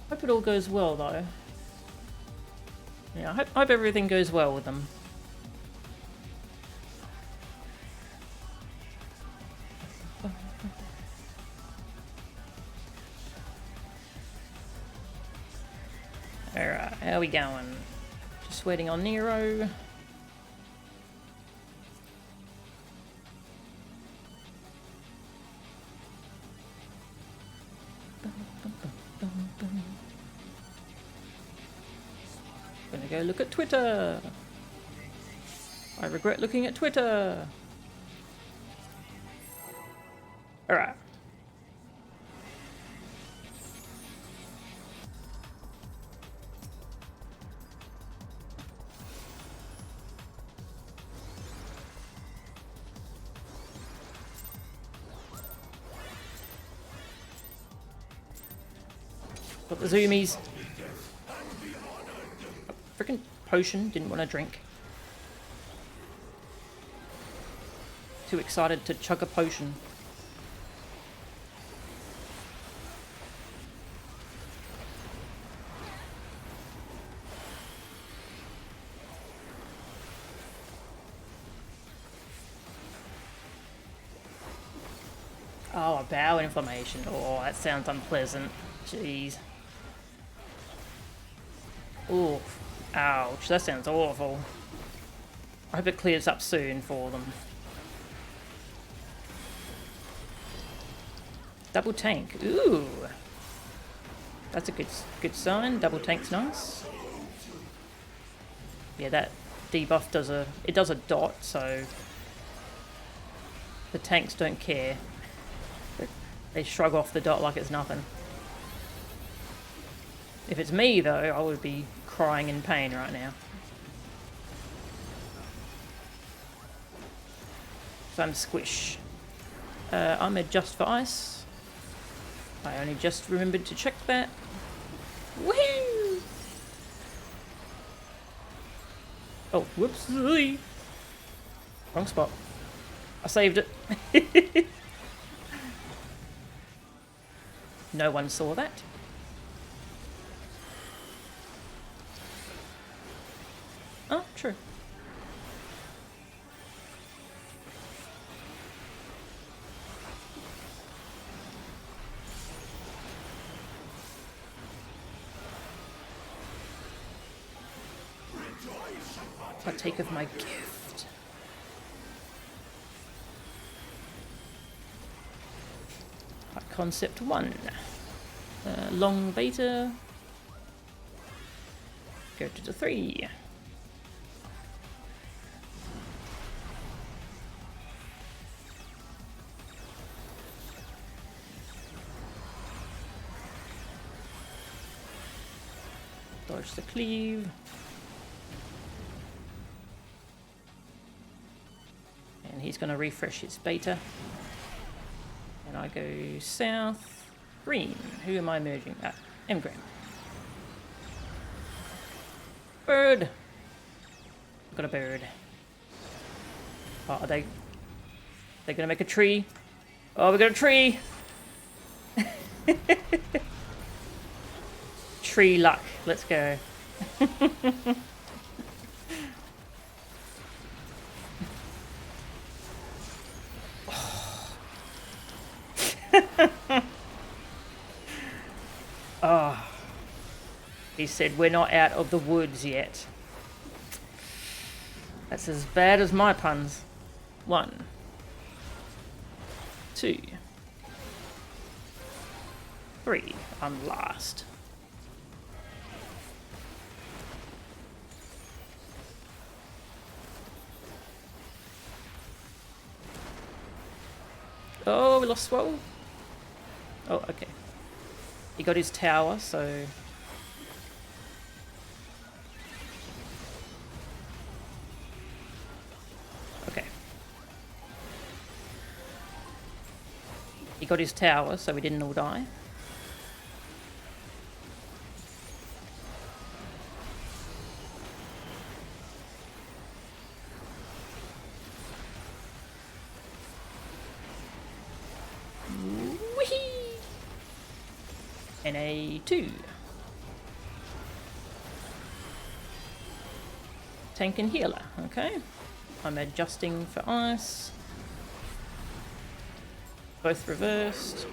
Hope it all goes well though. Yeah, I hope everything goes well with them. Alright, how are we going? Just waiting on Nero. Gonna go look at Twitter. I regret looking at Twitter. Alright. Got the zoomies. Freaking potion, didn't want to drink. Too excited to chug a potion. Oh, a bowel inflammation. Oh, that sounds unpleasant. Jeez. Oh, ouch. That sounds awful. I hope it clears up soon for them. Double tank. Ooh. That's a good sign. Double tank's nice. Yeah, that debuff does a dot, so the tanks don't care. They shrug off the dot like it's nothing. If it's me, though, I would be crying in pain right now. So I'm squish. I'm adjust for ice. I only just remembered to check that. Woohoo! Oh, whoops. Wrong spot. I saved it. No one saw that. Oh, true. Partake of my gift. Concept 1. Long beta. Go to the 3. Dodge the cleave. And he's going to refresh his beta. And I go south. Green. Who am I merging? Ah, Emgram. Bird. Got a bird. Oh, are they? They're gonna make a tree. Oh, we got a tree. Tree luck. Let's go. Oh. He said, we're not out of the woods yet. That's as bad as my puns. 1, 2, 3. I'm last. Oh, we lost Swole. Oh, okay. He got his tower, so... Okay. He got his tower, so we didn't all die. NA2. Tank and healer, okay. I'm adjusting for ice. Both reversed.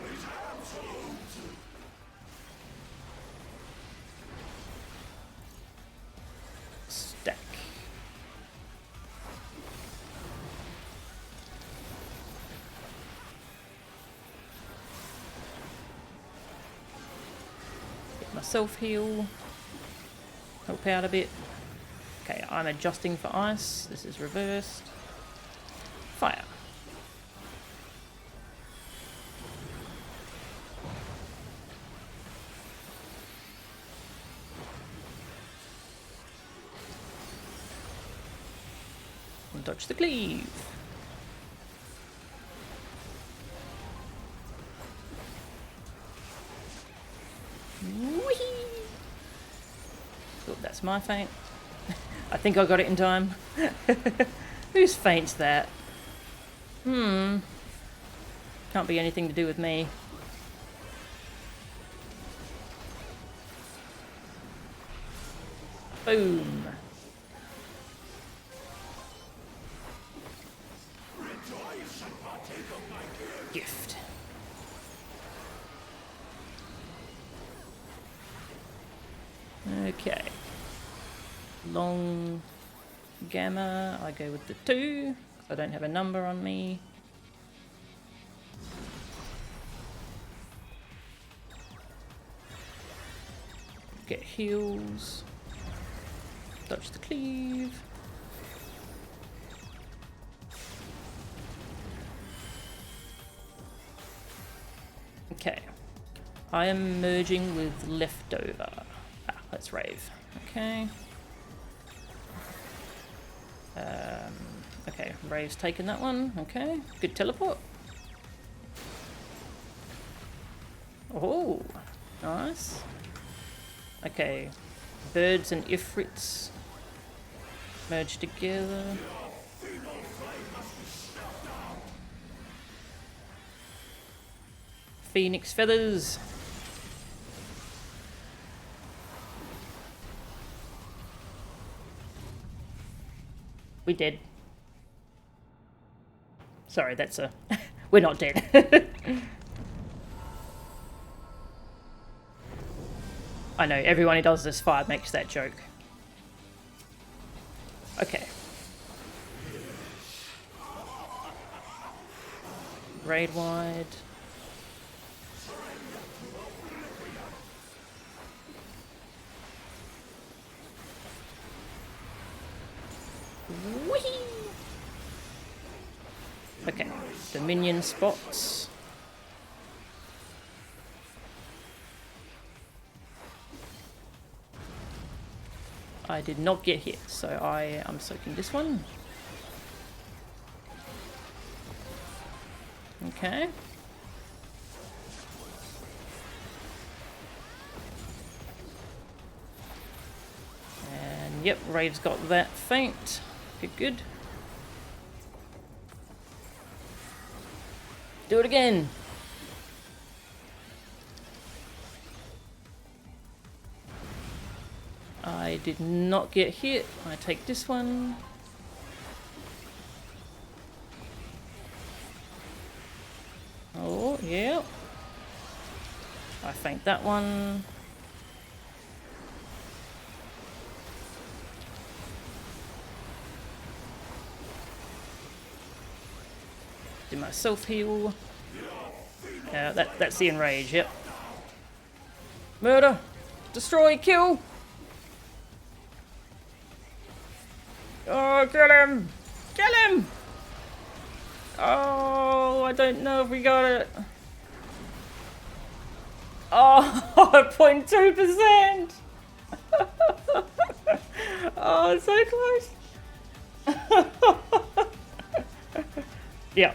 Stack. Self heal, help out a bit. Okay, I'm adjusting for ice. This is reversed. Fire. And dodge the cleave. It's my feint. I think I got it in time. Whose feint's that? Can't be anything to do with me. Boom. Gift. Okay. Long gamma. I go with the 2. I don't have a number on me. Get heals. Dodge the cleave. Okay. I am merging with leftover. Let's rave. Okay. Okay, Rave's taken that one. Okay, good teleport. Oh, nice. Okay, birds and ifrits merge together. Phoenix feathers. We dead. Sorry, that's a... We're not dead. I know, everyone who does this fight makes that joke. Okay. Raid wide. Whee! Okay, Dominion spots. I did not get hit, so I am soaking this one. Okay. And yep, Rave's got that feint. Good, good. Do it again. I did not get hit. I take this one. Oh, yeah. I feint that one. Do my self heal. That's the enrage, yep. Murder! Destroy! Kill! Oh, kill him! Kill him! Oh, I don't know if we got it. Oh, 0.2%! Oh, it's so close. Yeah.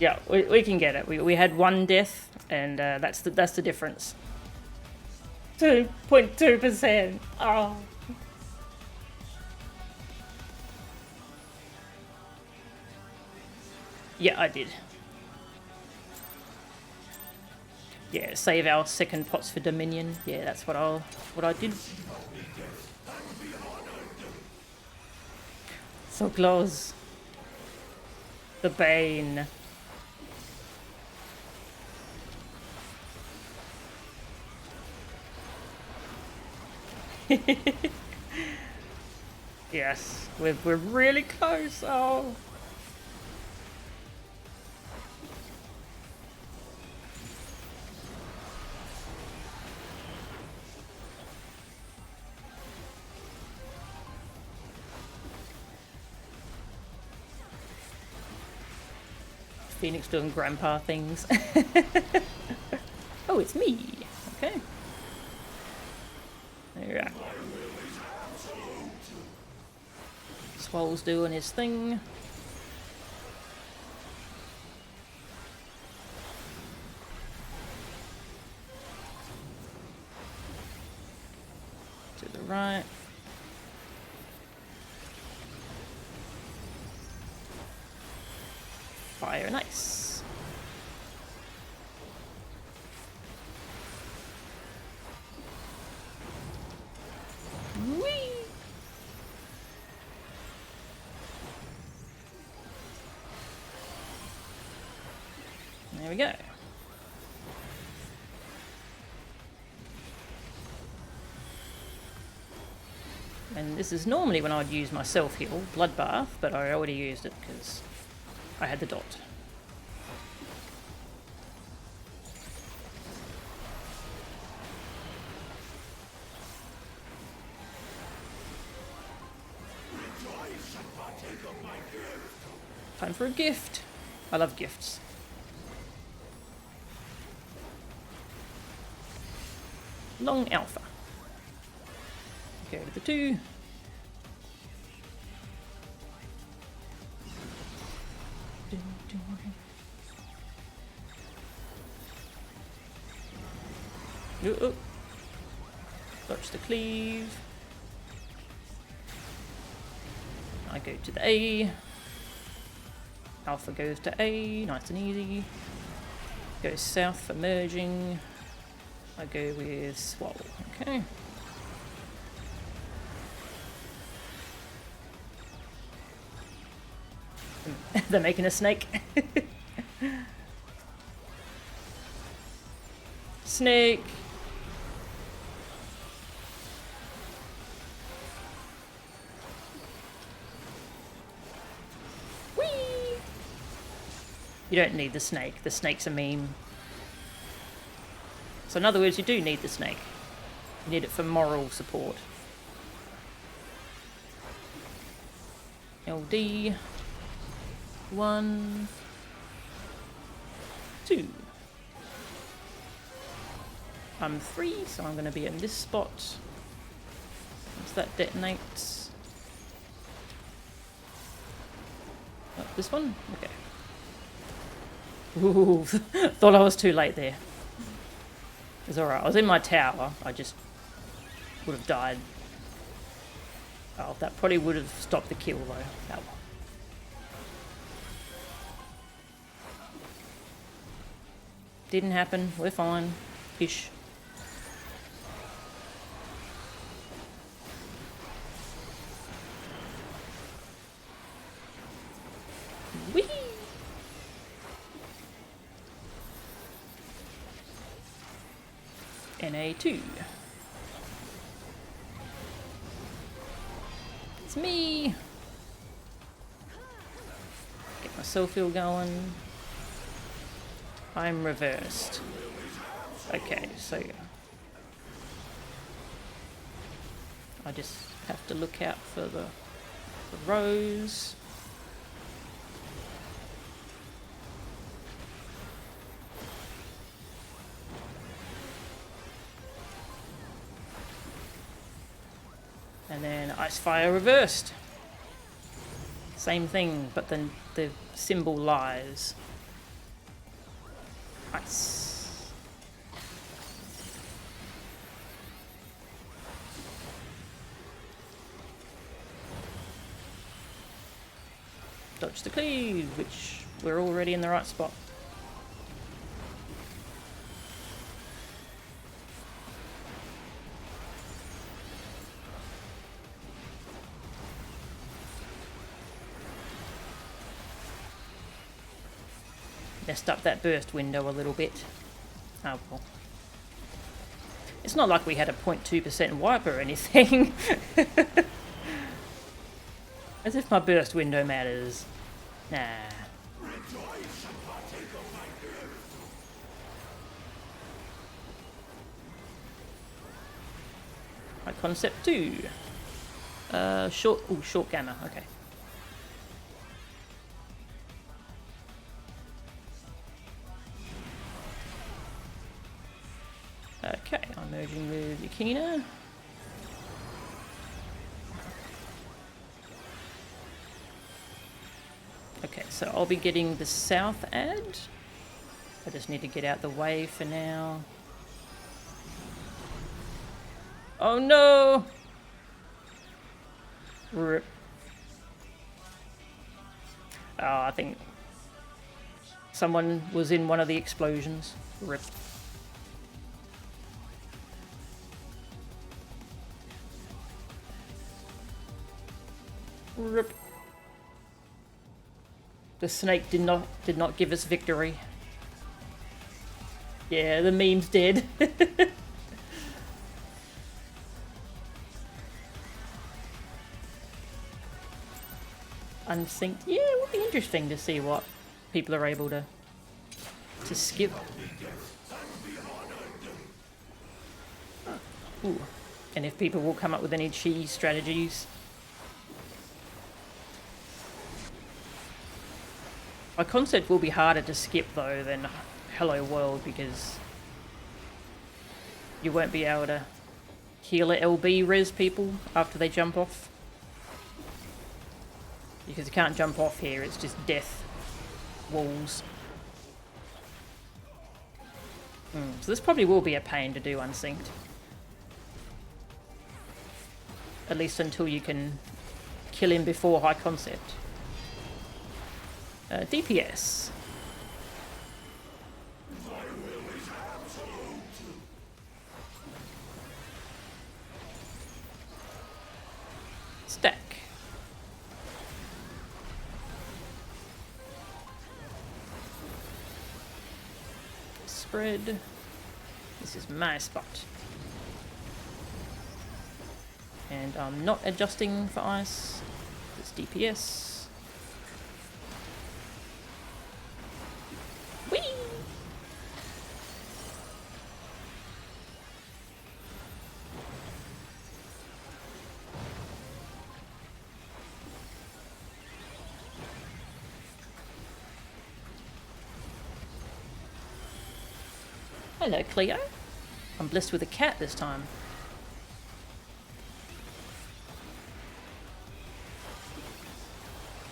Yeah, we can get it. We had one death, and that's the difference. 2.2%. Oh. Yeah, I did. Yeah, save our second pots for Dominion. Yeah, that's what I did. So close. The Bane. Yes, we're really close. Oh. Phoenix doing grandpa things. Oh, it's me. Okay. There. Swole's doing his thing. to the right. Fire and ice. Whee! There we go. And this is normally when I'd use my self-heal, Bloodbath, but I already used it because I had the dot. Time for a gift. I love gifts. Long Alpha. Go to the 2. Oh. Dodge the cleave. I go to the A. Alpha goes to A, nice and easy. Goes south for merging. I go with Swallow, okay. They're making a snake. Snake. Whee! You don't need the snake. The snake's a meme. So in other words, you do need the snake. You need it for moral support. LD. 1, 2. I'm 3, so I'm going to be in this spot. Once that detonates. Oh, this one? Okay. Ooh, thought I was too late there. It's alright, I was in my tower. I just would have died. Oh, that probably would have stopped the kill though. Oh. Didn't happen. We're fine. Ish. Whee! NA2. It's me. Get my self-heal going. I'm reversed. Okay, so I just have to look out for the rows. And then Ice Fire reversed. Same thing, but then the symbol lies. Ice. Dodge the cleave, which we're already in the right spot. Messed up that burst window a little bit. Oh well. It's not like we had a 0.2% wipe or anything. As if my burst window matters. Nah. My concept 2. Short gamma, okay. Okay, I'm merging with Yakina. Okay, so I'll be getting the south ad. I just need to get out the way for now. Oh no! Rip. Oh, I think someone was in one of the explosions. Rip. Rip. The snake did not give us victory. Yeah, the meme's dead. Unsynced. Yeah, it would be interesting to see what people are able to skip. Ooh. And if people will come up with any cheese strategies. My concept will be harder to skip though than Hello World because you won't be able to heal a LB res people after they jump off. Because you can't jump off here, it's just death walls. So this probably will be a pain to do unsynced. At least until you can kill him before high concept. DPS. Stack. Spread. This is my spot. And I'm not adjusting for ice. It's DPS. Whee! Hello, Cleo. I'm blessed with a cat this time.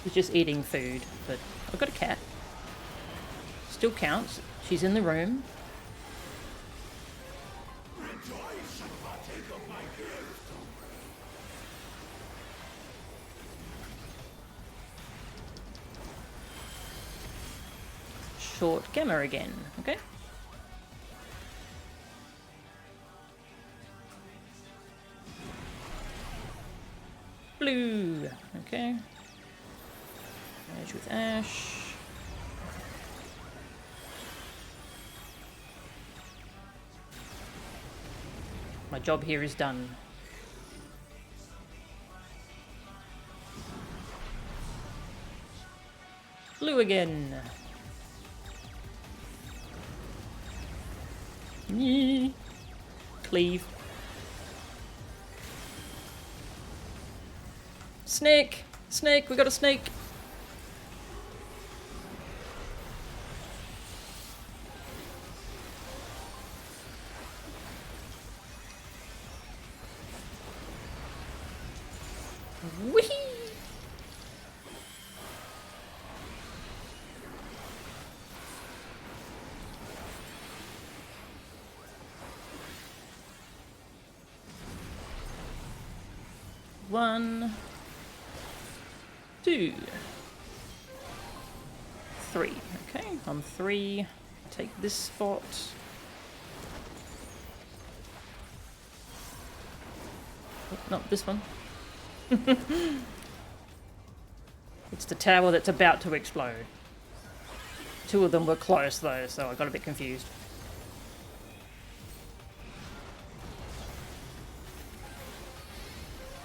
She's just eating food, but I've got a cat. Still counts. She's in the room. Short gamma again. Okay. Blue. Okay. Manage with Ash. My job here is done. Blue again. Yee. Cleave. Snake! Snake! We got a snake! Whee! One, 2, 3. Okay, I'm 3. Take this spot. Oh, not this one. It's the tower that's about to explode. 2 of them were close though, so I got a bit confused.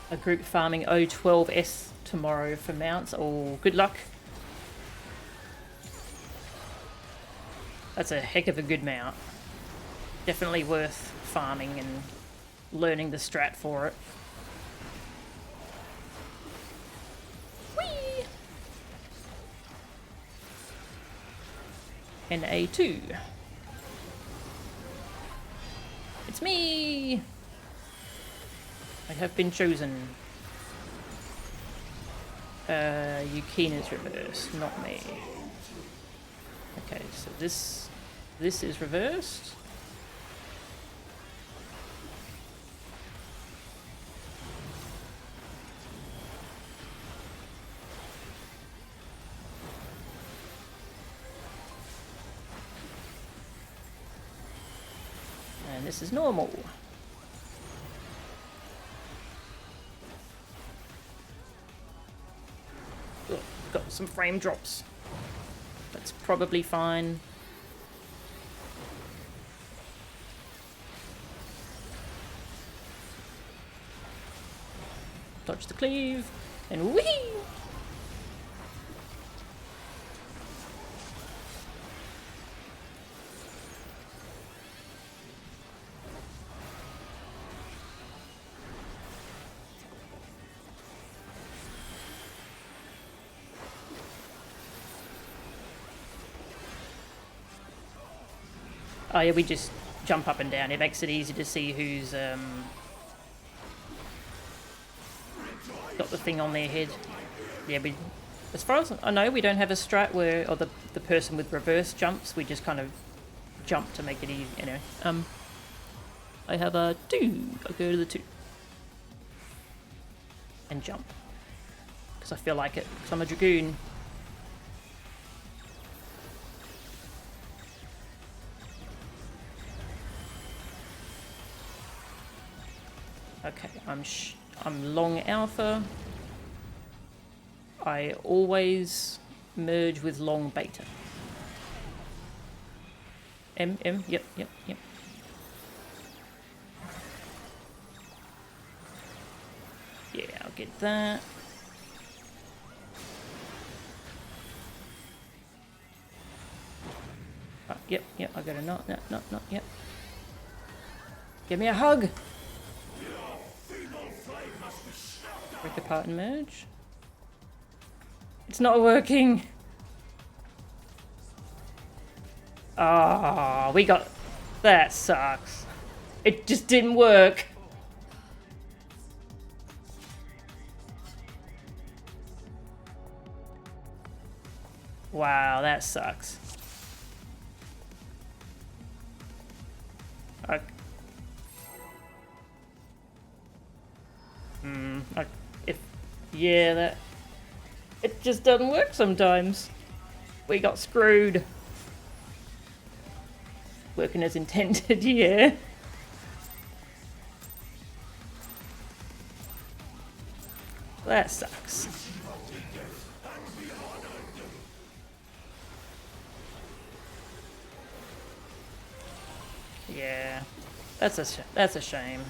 A group farming O12S tomorrow for mounts. Oh, good luck. That's a heck of a good mount. Definitely worth farming and learning the strat for it. Whee! And A2. It's me! I have been chosen. Yukina's reversed, not me. Okay, so this is reversed. this is normal. Oh, got some frame drops. That's probably fine. Dodge the cleave, and whee! Oh yeah, we just jump up and down. It makes it easy to see who's got the thing on their head. Yeah, as far as I know, we don't have a strat where, or the person with reverse jumps. We just kind of jump to make it easy. Anyway, I have a 2. I'll go to the 2 and jump because I feel like it. Because I'm a dragoon. Okay, I'm long alpha. I always merge with long beta. M, yep. Yeah, I'll get that. Oh, yep, I got a not, yep. Give me a hug! Break apart and merge. It's not working. Ah, we got... That sucks. It just didn't work. Wow, that sucks. Okay. Yeah, that... It just doesn't work sometimes. We got screwed. Working as intended, yeah. That sucks. Yeah, that's a shame.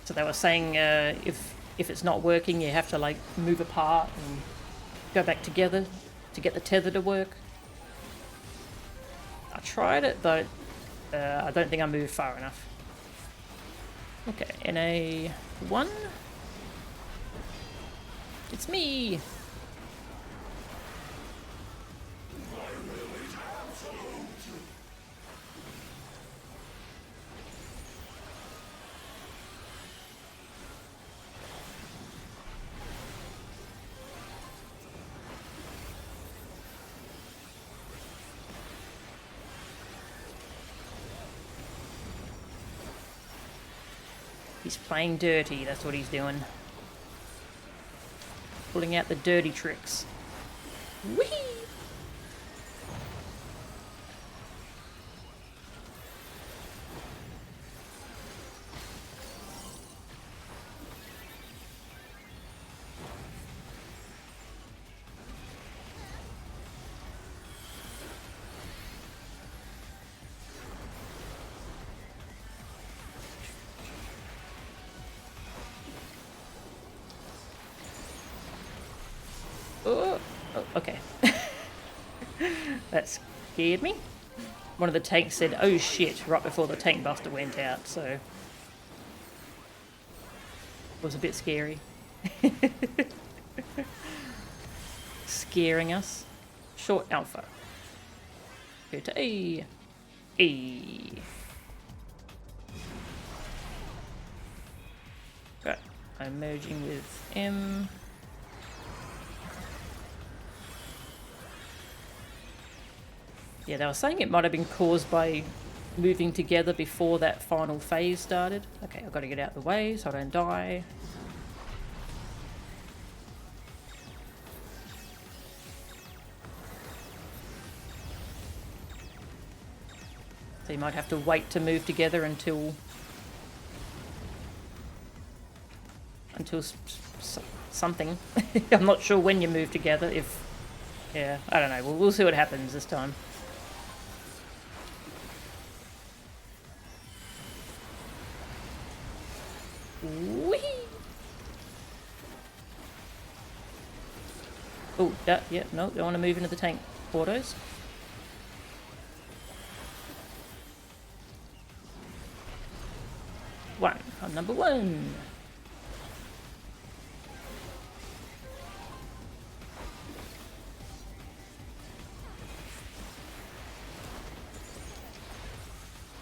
So they were saying if it's not working, you have to like move apart and go back together to get the tether to work. I tried it, but I don't think I moved far enough. Okay, NA1. It's me! He's playing dirty, that's what he's doing. Pulling out the dirty tricks. Whee! Oh, okay. That scared me. One of the tanks said, "Oh shit," right before the tank buster went out, so it was a bit scary. Scaring us. Short alpha. Go to A. A. Right, I'm merging with M. Yeah, they were saying it might have been caused by moving together before that final phase started. Okay, I've got to get out of the way so I don't die. So you might have to wait to move together until something. I'm not sure when you move together. If yeah, I don't know. We'll see what happens this time. Whee! Oh, yeah, no, don't want to move into the tank autos. One, I'm number one.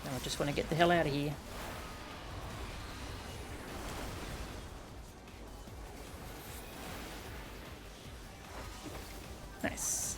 Now I just want to get the hell out of here. Nice.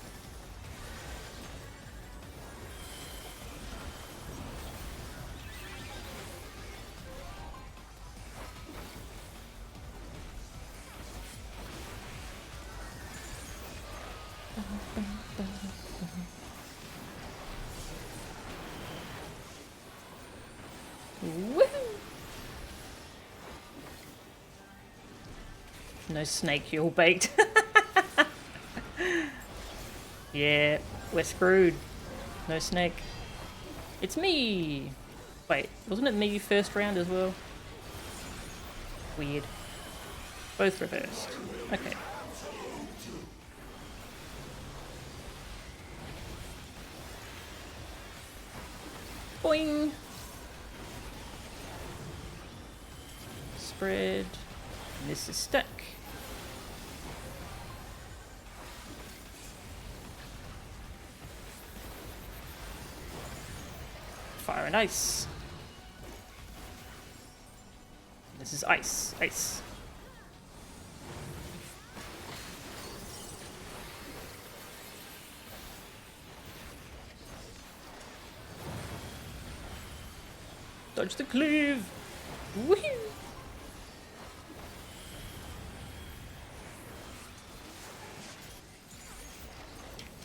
Woohoo! No snake, you're all baked. Yeah, we're screwed. No snake. It's me! Wait, wasn't it me first round as well? Weird. Both reversed. Okay. Boing! Spread. And this is stuck. Fire and ice. This is ice. Ice. Dodge the cleave! Woohoo!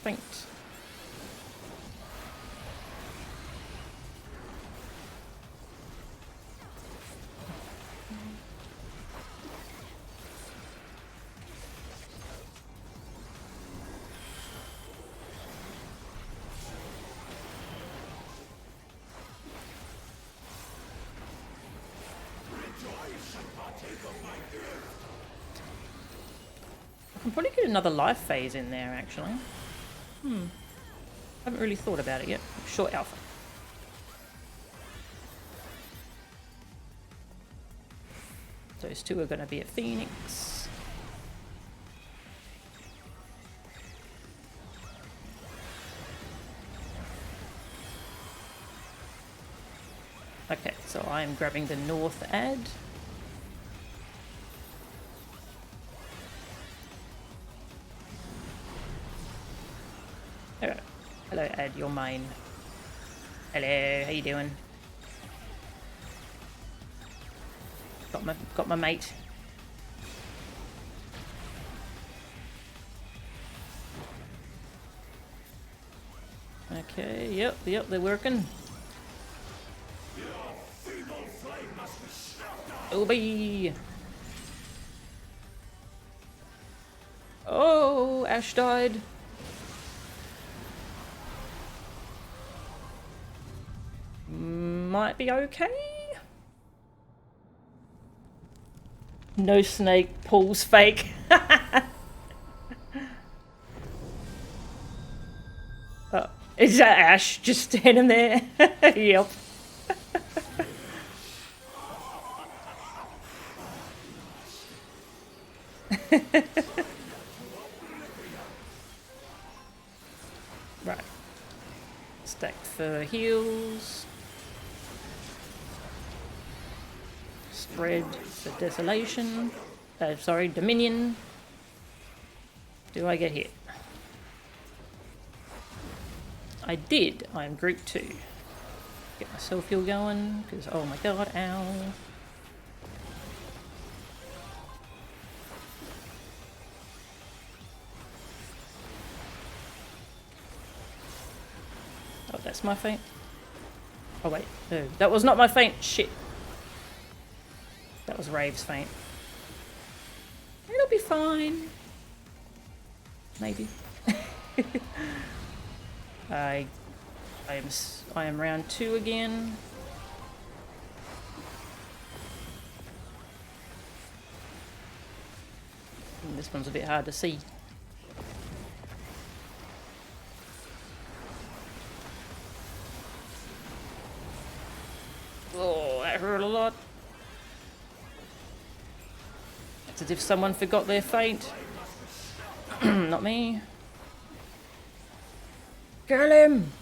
Thanks. I can probably get another life phase in there, actually. Haven't really thought about it yet. Short alpha. Those two are going to be at Phoenix. Okay, so I'm grabbing the north ad. Alright. Hello, Ad, you're mine. Hello, how you doing? Got my mate. Okay, yep, they're working. Obi! Oh, Ash died. Might be okay. No snake pulls fake. Oh, is that Ash just standing there? Yep. Right. Stacked for heals. Spread for desolation. Sorry, Dominion. Do I get hit? I did. I'm group 2. Get my self-heal going, because oh my god, ow. Oh, that's my feint. Oh wait, no, that was not my feint. Shit. That was Rave's feint. It'll be fine. Maybe. I am round 2 again. And this one's a bit hard to see. Oh, that hurt a lot. It's as if someone forgot their feint. Not me. Kill him!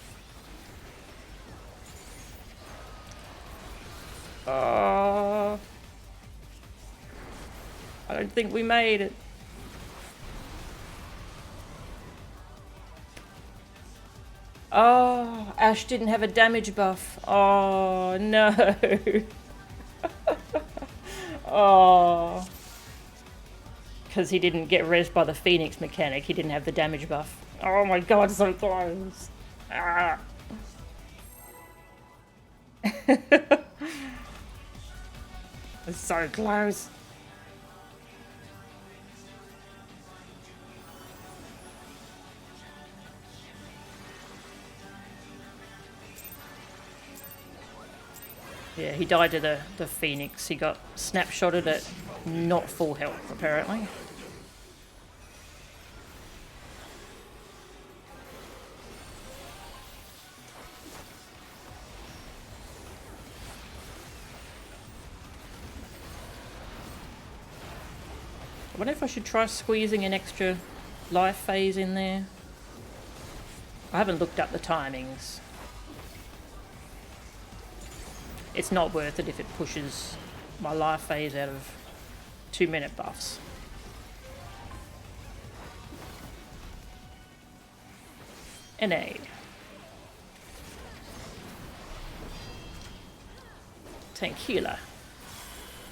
Oh, I don't think we made it. Oh, Ash didn't have a damage buff. Oh, no. Oh. Because he didn't get rezzed by the Phoenix mechanic. He didn't have the damage buff. Oh my god, so close. Ah. It's so close. Yeah, he died to the Phoenix. He got snapshotted at not full health, apparently. I wonder if I should try squeezing an extra life phase in there. I haven't looked up the timings. It's not worth it if it pushes my life phase out of 2-minute buffs. NA. Tank healer.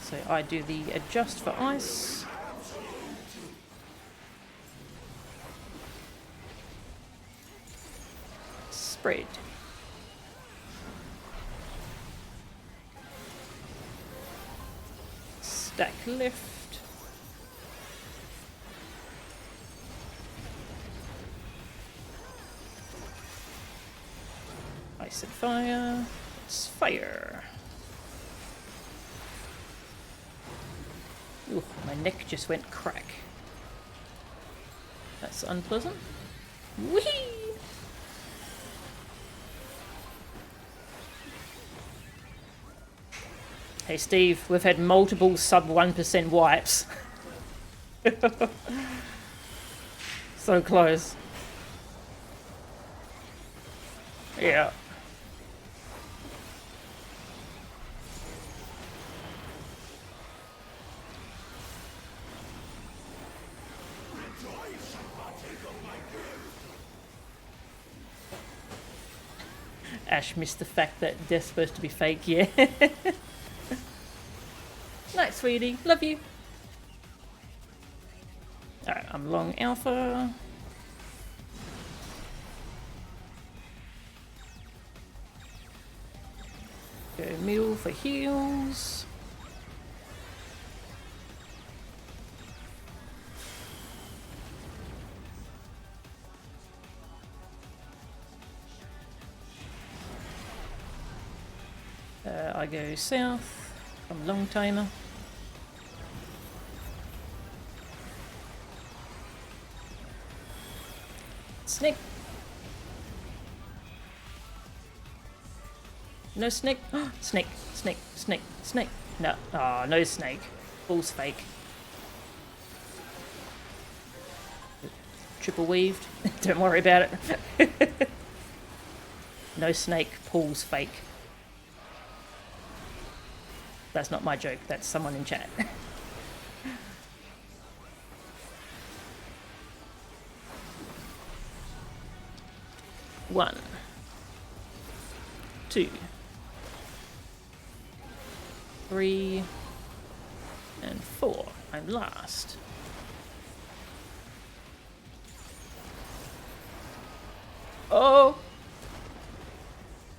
So I do the adjust for ice. Spread. Stack lift. Ice and fire. It's fire. Ooh, my neck just went crack. That's unpleasant. Whee! Hey Steve, we've had multiple sub 1% wipes. So close. Yeah. Ash missed the fact that death's supposed to be fake, yeah. Night, sweetie. Love you. Alright, I'm long alpha. Go mill for heals. I go south. I'm a long timer. Snake. No snake. Snake, snake, snake, snake. No. Oh, no snake. All's fake. Triple weaved. Don't worry about it. No snake. Pool's fake. That's not my joke. That's someone in chat. 1, 2, 3, and 4. I'm last. Oh!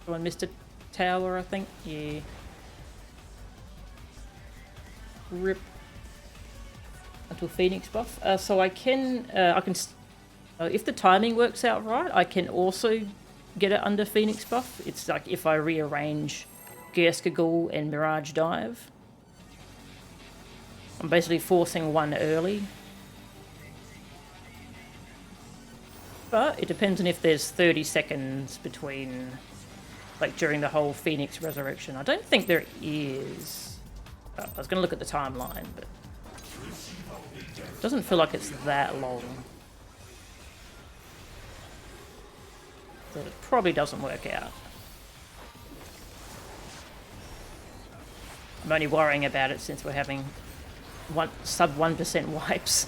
Someone missed a tower, I think. Yeah. Rip. Until Phoenix buff. So I can, if the timing works out right, I can also get it under Phoenix buff. It's like if I rearrange Gerskegal and Mirage Dive. I'm basically forcing one early. But it depends on if there's 30 seconds between, like, during the whole Phoenix Resurrection. I don't think there is. Oh, I was going to look at the timeline, but it doesn't feel like it's that long. So it probably doesn't work out. I'm only worrying about it since we're having sub 1% wipes.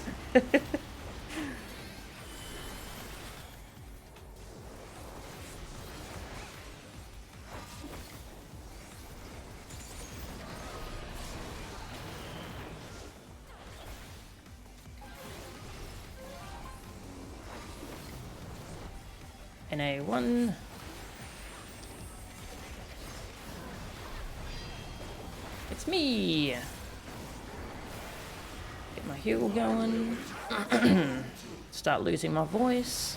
NA1. It's me! Get my heal going. Start losing my voice.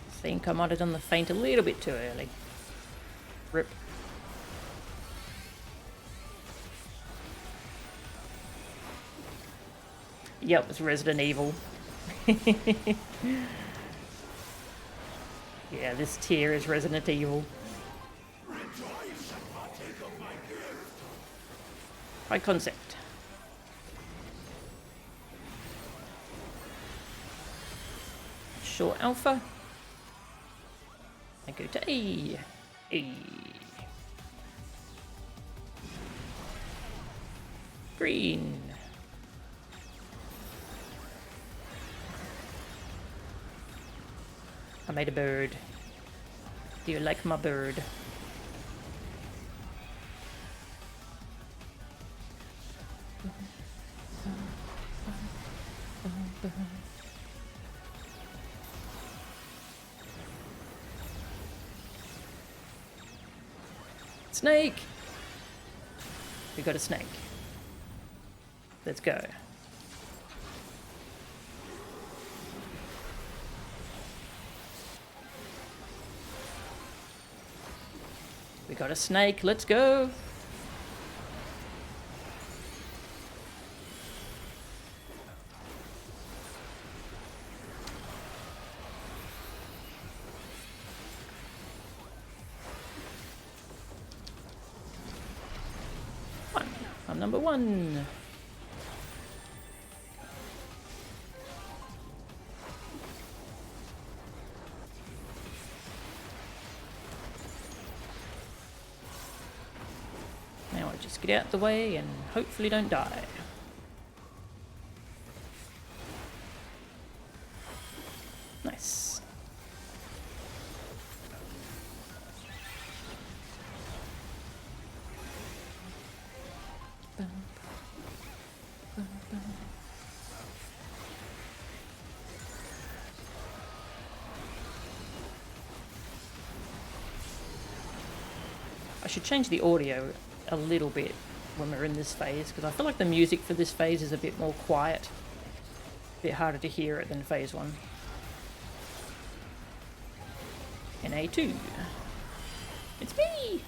I think I might have done the feint a little bit too early. Rip. Yep, it's Resident Evil. Yeah, this tier is Resident Evil. High concept. Short alpha. I go to A. A. Green. I made a bird. Do you like my bird? Snake! We got a snake. Let's go. We got a snake, let's go! I'm number 1. Now I just get out the way and hopefully don't die. Nice. I should change the audio a little bit when we're in this phase, because I feel like the music for this phase is a bit more quiet. A bit harder to hear it than phase 1. And A2. It's me!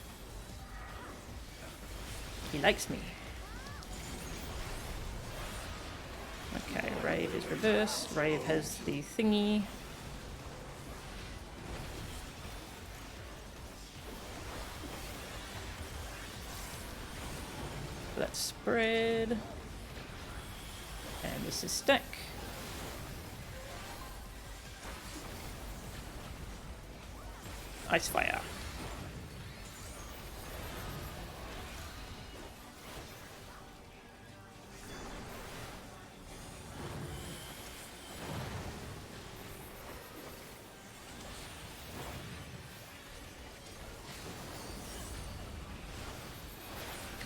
He likes me. Okay, Rave is reversed. Rave has the thingy. That's spread. And this is stack. Ice fire.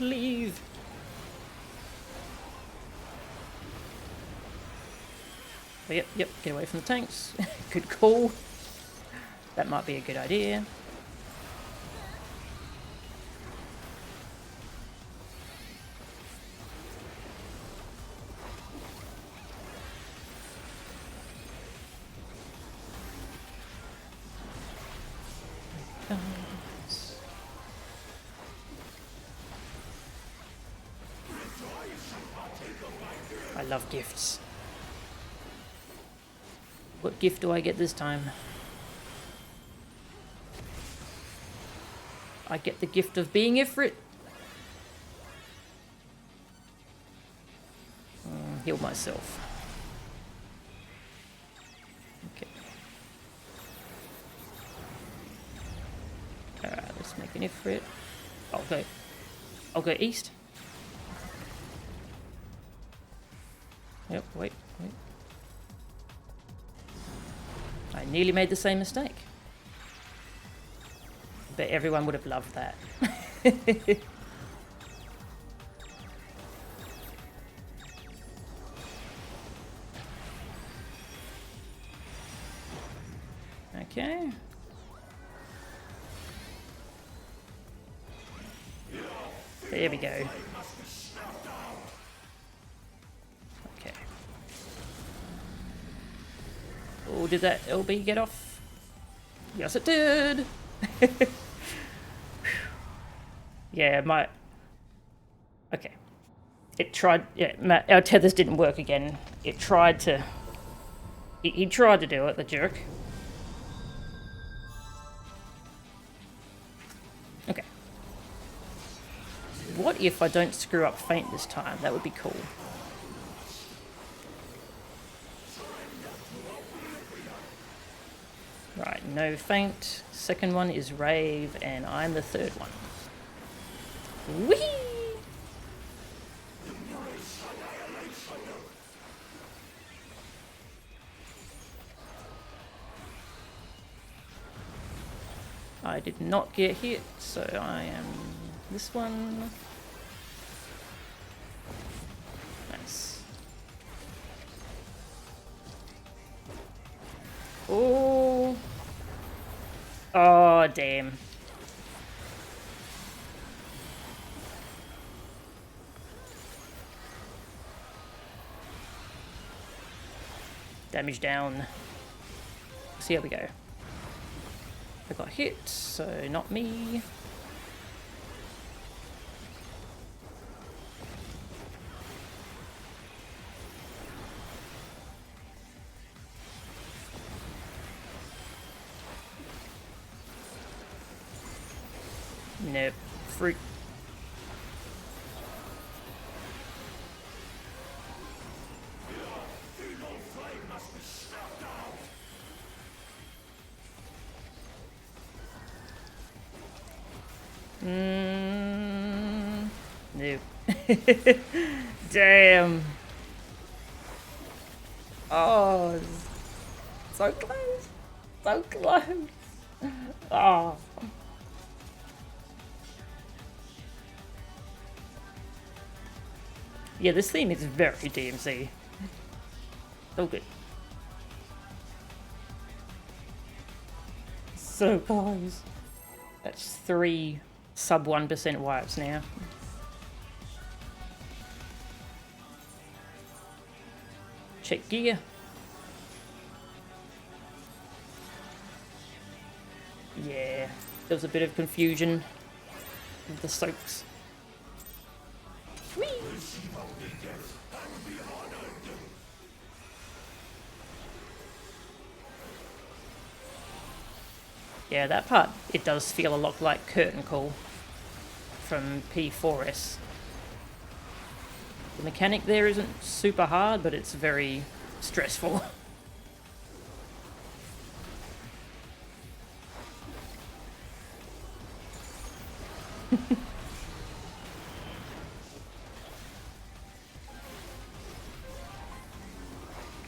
Leave. Oh, yep, get away from the tanks. Good call. That might be a good idea. I love gifts. What gift do I get this time? I get the gift of being Ifrit. Heal myself. Okay. Alright, let's make an Ifrit. I'll go east. Yep, wait. I nearly made the same mistake. But everyone would have loved that. Okay. There we go. Okay. Oh, did that LB get off? Yes, it did. Yeah, okay. It tried. Yeah, our tethers didn't work again. It tried to. He tried to do it, the jerk. Okay. What if I don't screw up feint this time? That would be cool. Right, no feint. Second one is Rave, and I'm the third one. Whee! I did not get hit, so I am this one. Nice. Oh. Oh, damn. Damage down. See how we go. I got hit, so not me. Nope. Fruit. Nope. Damn. Oh, so close. So close. Oh. Yeah, this theme is very DMC. So good. So close. That's 3 sub 1% wipes now. Check gear. Yeah, there was a bit of confusion with the soaks. Whee! Yeah, that part, it does feel a lot like Curtain Call from P4S. The mechanic there isn't super hard, but it's very stressful.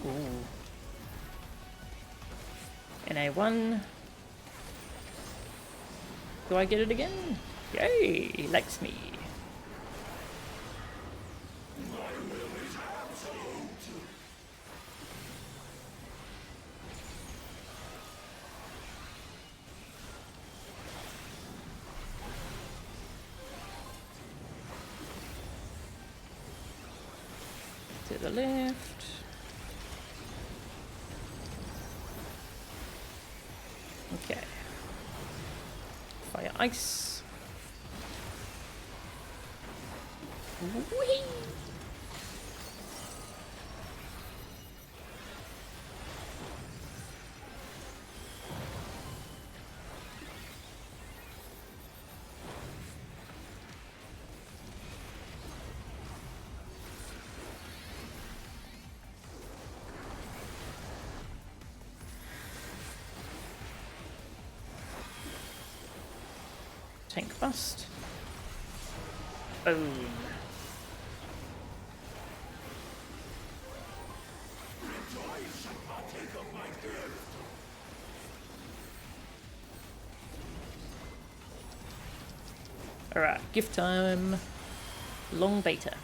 Ooh. NA1. Do I get it again? Yay, he likes me. To the left. Okay. Fire ice. Whee! Tank bust. Boom. Alright, gift time. Long beta.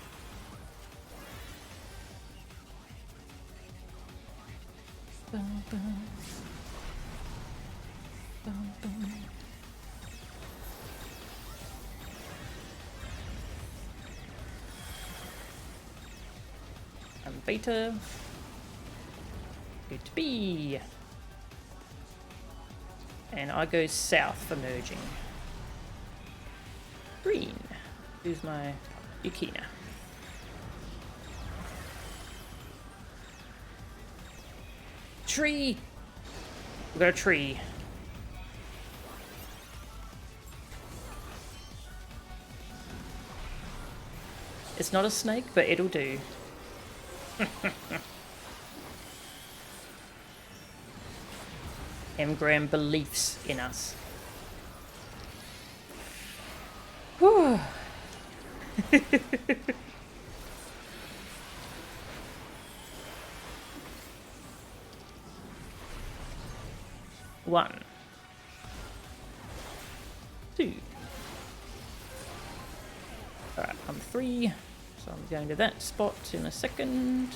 Bum, bum. Bum, bum. And beta. Good to be. And I go south for merging. Green. Who's my Yukina? Tree! We got a tree. It's not a snake, but it'll do. Engram beliefs in us. Whew. One. Two. Alright, I'm 3. So I'm going to that spot in a second.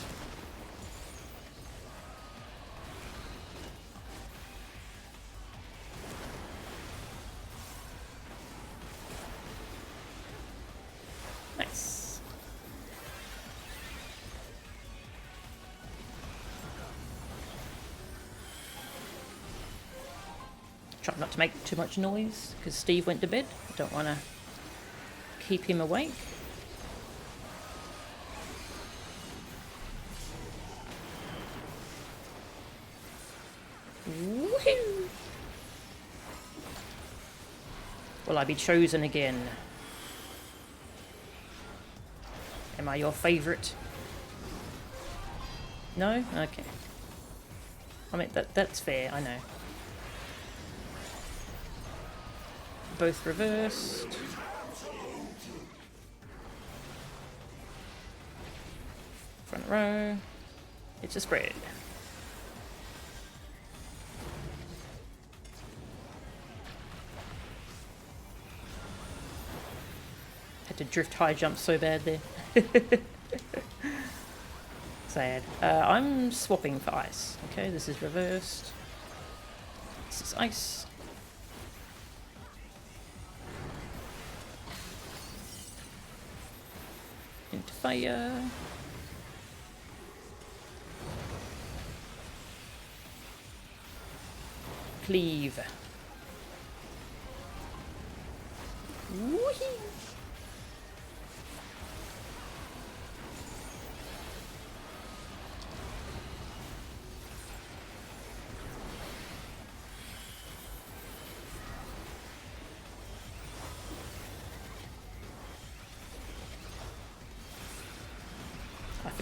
Nice. Try not to make too much noise because Steve went to bed. I don't want to keep him awake. Woohoo! Will I be chosen again? Am I your favourite? No? Okay. I mean, that's fair, I know. Both reversed. Front row. It's a spread. Had to drift high jump so bad there. Sad. I'm swapping for ice. Okay, this is reversed. This is ice. Into fire. Cleave. Woohoo!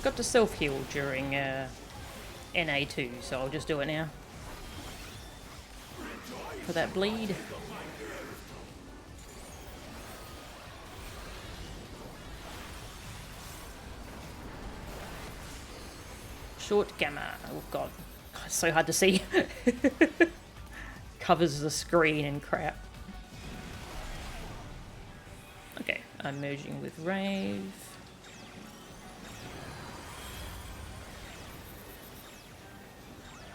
forgot to self-heal during NA2, so I'll just do it now. For that bleed. Short gamma. Oh god. It's so hard to see. Covers the screen and crap. Okay, I'm merging with Rave.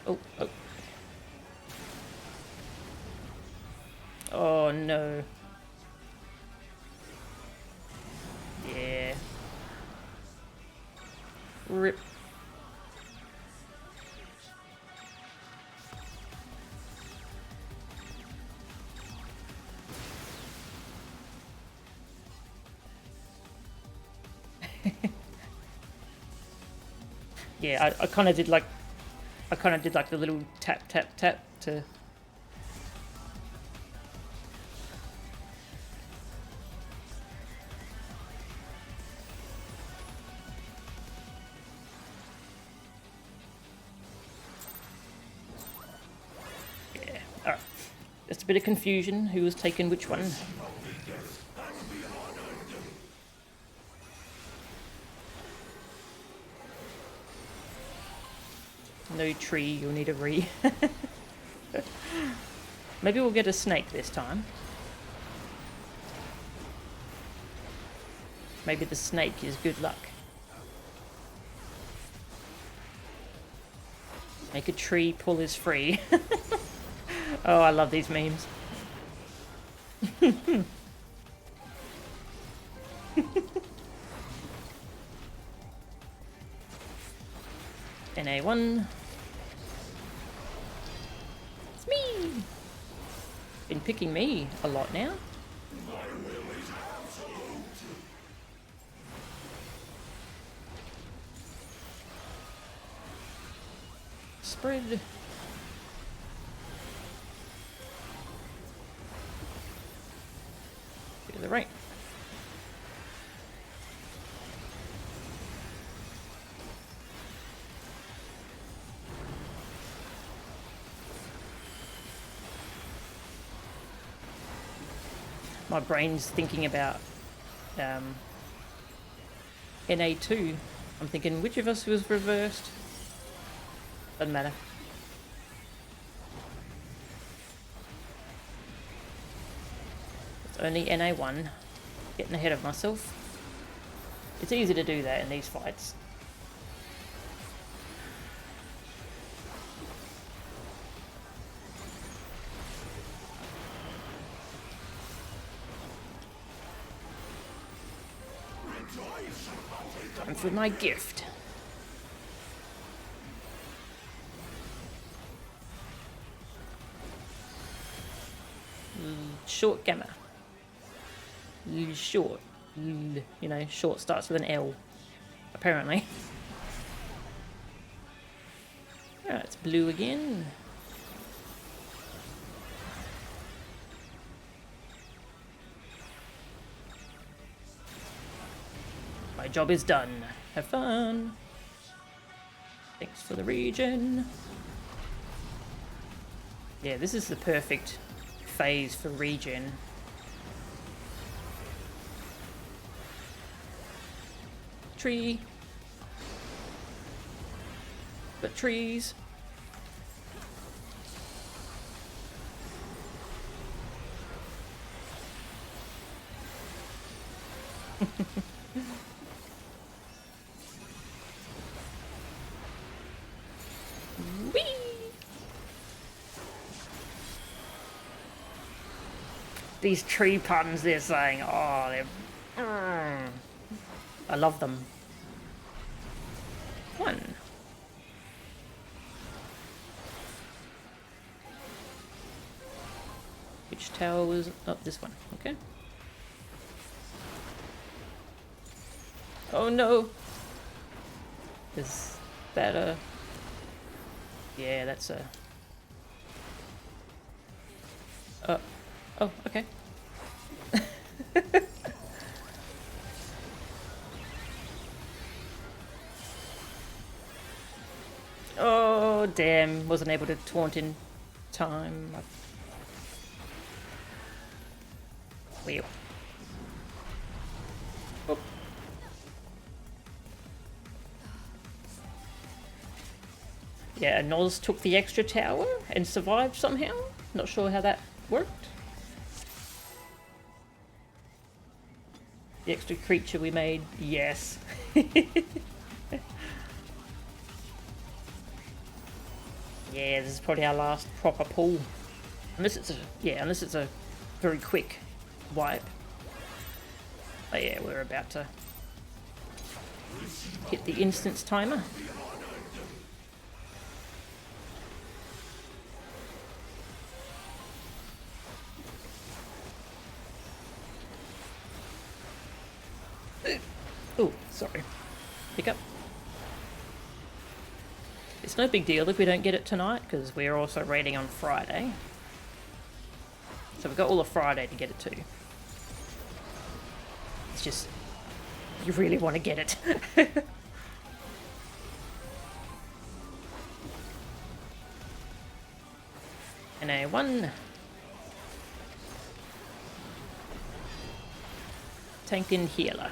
Oh, oh. Oh no. Yeah. Rip. Yeah, I kind of did like the little tap tap tap to yeah. Alright. Just a bit of confusion who was taking which one. No tree, you'll need a re. Maybe we'll get a snake this time. Maybe the snake is good luck. Make a tree pull is free. Oh, I love these memes. NA1. It's me! Been picking me a lot now. Spread. To the right. My brain's thinking about NA2. I'm thinking, which of us was reversed? Doesn't matter. It's only NA1. Getting ahead of myself. It's easy to do that in these fights. Time for my gift. Short gamma. Short. You know, short starts with an L. Apparently. Alright, it's blue again. My job is done. Have fun. Thanks for the regen. Yeah, this is the perfect phase for regen. Tree. But trees. Whee! These tree puns they're saying, oh, they're... I love them. One. Which tower was... Oh, this one. Okay. Oh no! Is that a... Yeah, that's a... oh, okay. damn, wasn't able to taunt in time. Wheel. Oh. Yeah, Noz took the extra tower and survived somehow. Not sure how that worked. The extra creature we made, yes. Yeah, this is probably our last proper pull. Unless it's a very quick wipe. But yeah, we're about to hit the instance timer. Oh, sorry. Pick up. It's no big deal if we don't get it tonight, because we're also raiding on Friday. So we've got all of Friday to get it to. It's just, you really want to get it. And a 1. Tank in healer.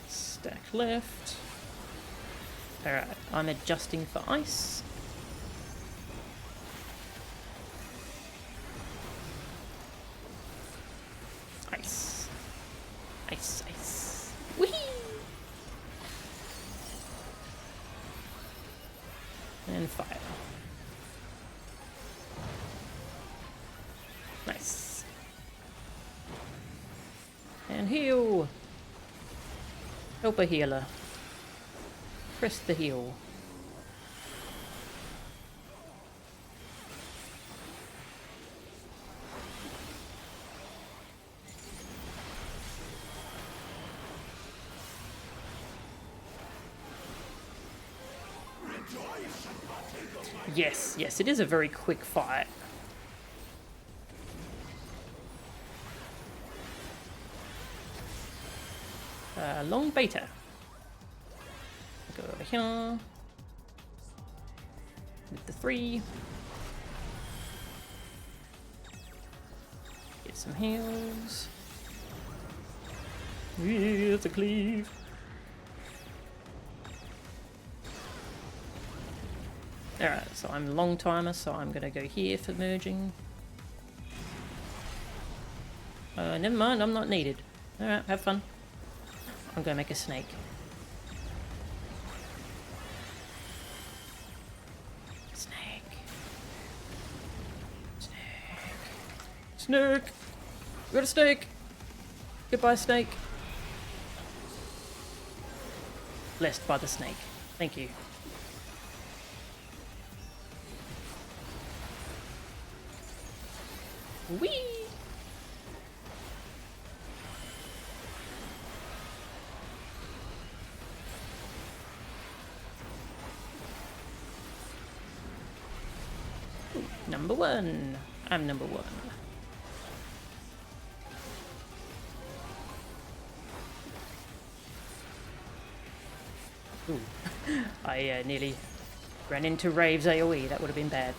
Stack left. Alright, I'm adjusting for ice. Ice. Ice, ice. Whee! And fire. Nice. And heal. Help a healer. Press the heal. Yes, yes, it is a very quick fight. Long beta. Go over here. With the 3. Get some heals. Yeah, it's a cleave. Alright, so I'm long timer, so I'm gonna go here for merging. Never mind, I'm not needed. Alright, have fun. I'm gonna make a snake. Snake. Snake. Snake! We got a snake! Goodbye, snake. Blessed by the snake. Thank you. Whee! Number 1. I'm number 1. Ooh. I nearly ran into Rave's AoE. That would have been bad.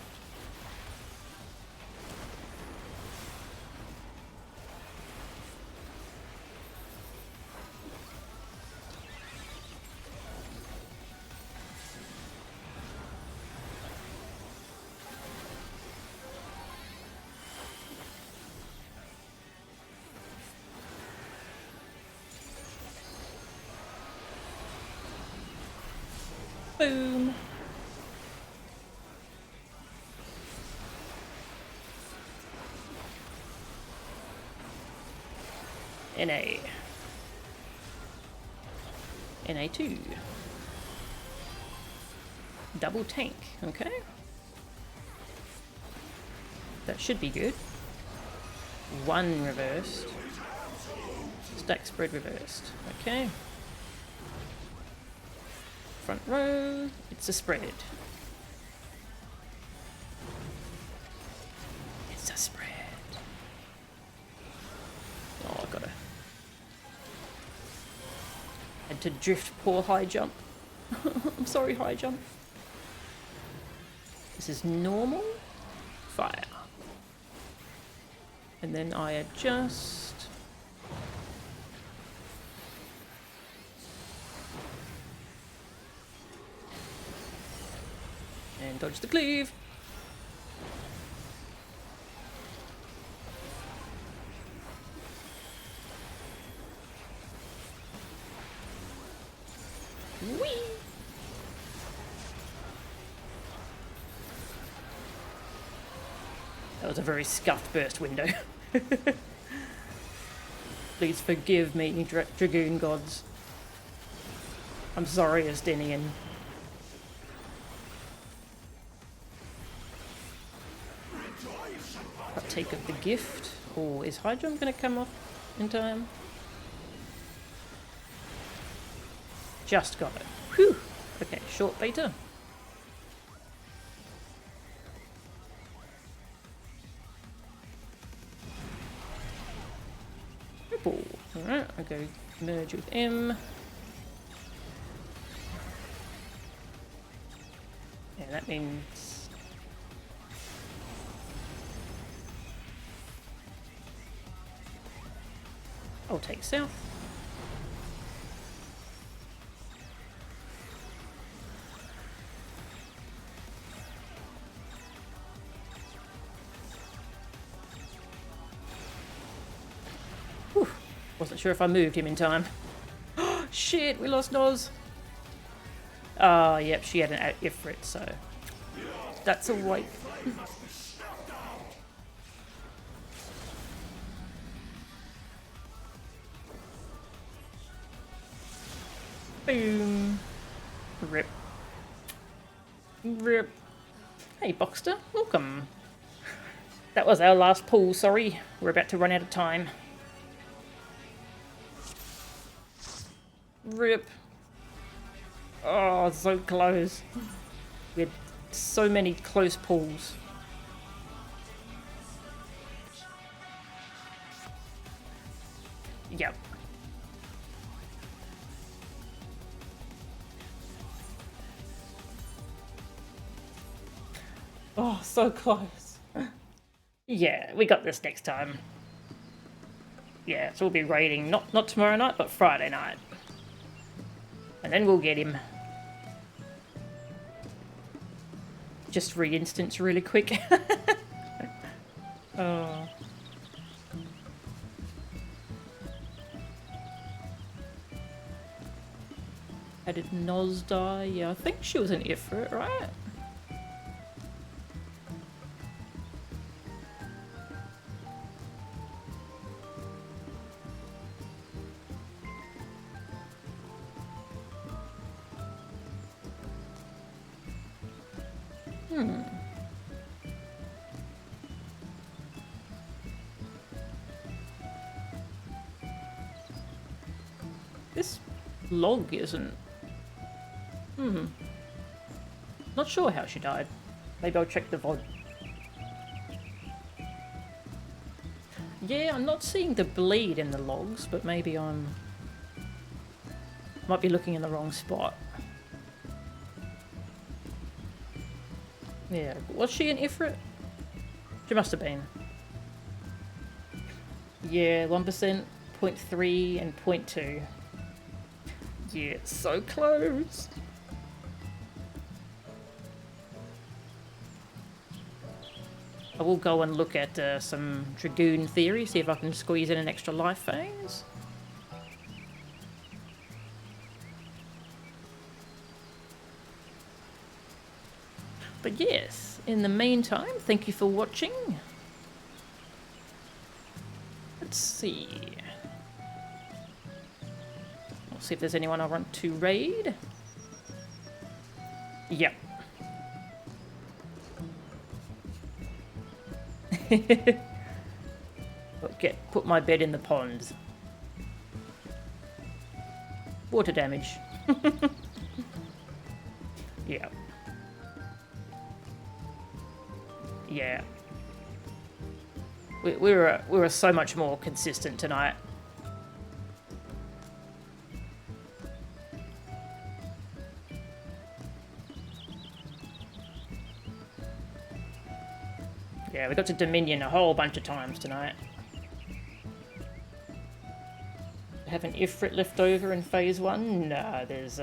Boom. NA. NA2. Double tank, okay. That should be good. 1 reversed. Stack spread reversed, okay. Front row, it's a spread. Had to drift poor high jump. I'm sorry, high jump. This is normal. Fire. And then I adjust. And dodge the cleave. Whee! That was a very scuffed burst window. Please forgive me, Dragoon gods. I'm sorry, Estinian. Partake of the gift. Oh, is high jump going to come off in time? Just got it. Whew. Okay, short beta. Triple. Alright, I'll go merge with M. Yeah, that means... I'll take south. Whew. Wasn't sure if I moved him in time. Shit, we lost Noz. Oh, yep, she had an Ifrit, so that's a wipe. Boom. Rip. Rip. Hey, Boxster, welcome. That was our last pull, sorry. We're about to run out of time. Rip. Oh, so close. We had so many close pulls. Yep. Oh, so close. Yeah, we got this next time. Yeah, so we'll be raiding not tomorrow night, but Friday night. And then we'll get him. Just re-instance really quick. Oh. How did Noz die? Yeah, I think she was an Ifrit, right? This log isn't... Not sure how she died. Maybe I'll check the VOD. Yeah, I'm not seeing the bleed in the logs, but maybe I'm... Might be looking in the wrong spot. Yeah, was she an Ifrit? She must have been. Yeah, 1%, 0.3 and 0.2. Yeah, so close. I will go and look at some Dragoon theory, see if I can squeeze in an extra life phase. But yes, in the meantime, thank you for watching. Let's see. I'll see if there's anyone I want to raid. Yep. Put my bed in the pond. Water damage. Yeah. Yeah. We were so much more consistent tonight. we got to Dominion a whole bunch of times tonight. Have an Ifrit left over in phase 1? No, there's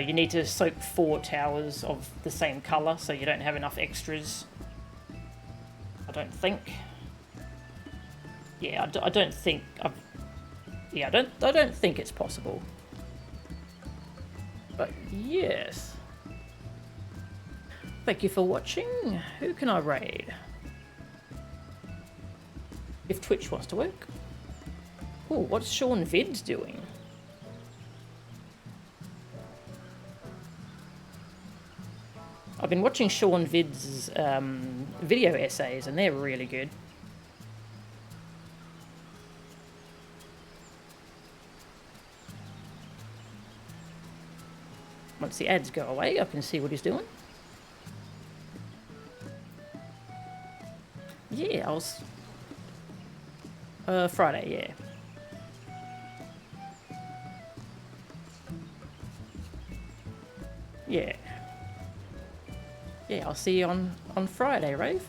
you need to soak 4 towers of the same colour, so you don't have enough extras. I don't think. Yeah, I don't think. I don't think it's possible. But yes. Thank you for watching. Who can I raid? If Twitch wants to work. Oh, what's Sean Vid doing? I've been watching Sean Vid's video essays, and they're really good. Once the ads go away, I can see what he's doing. Yeah, I was... Friday, yeah. Yeah. Yeah, I'll see you on Friday, Rave.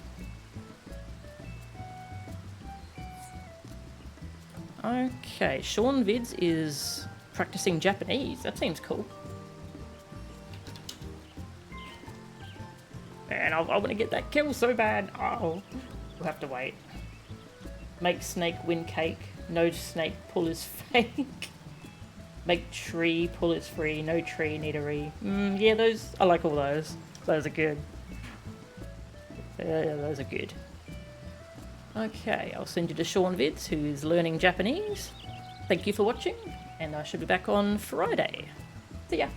Okay, Sean Vids is practicing Japanese. That seems cool. Man, I want to get that kill so bad. Oh, we'll have to wait. Make snake win cake. No snake pull is fake. Make tree pull is free. No tree need a re. Yeah, those, I like all those. Those are good. Yeah, those are good. Okay, I'll send you to Sean Vids, who's learning Japanese. Thank you for watching, and I should be back on Friday. See ya.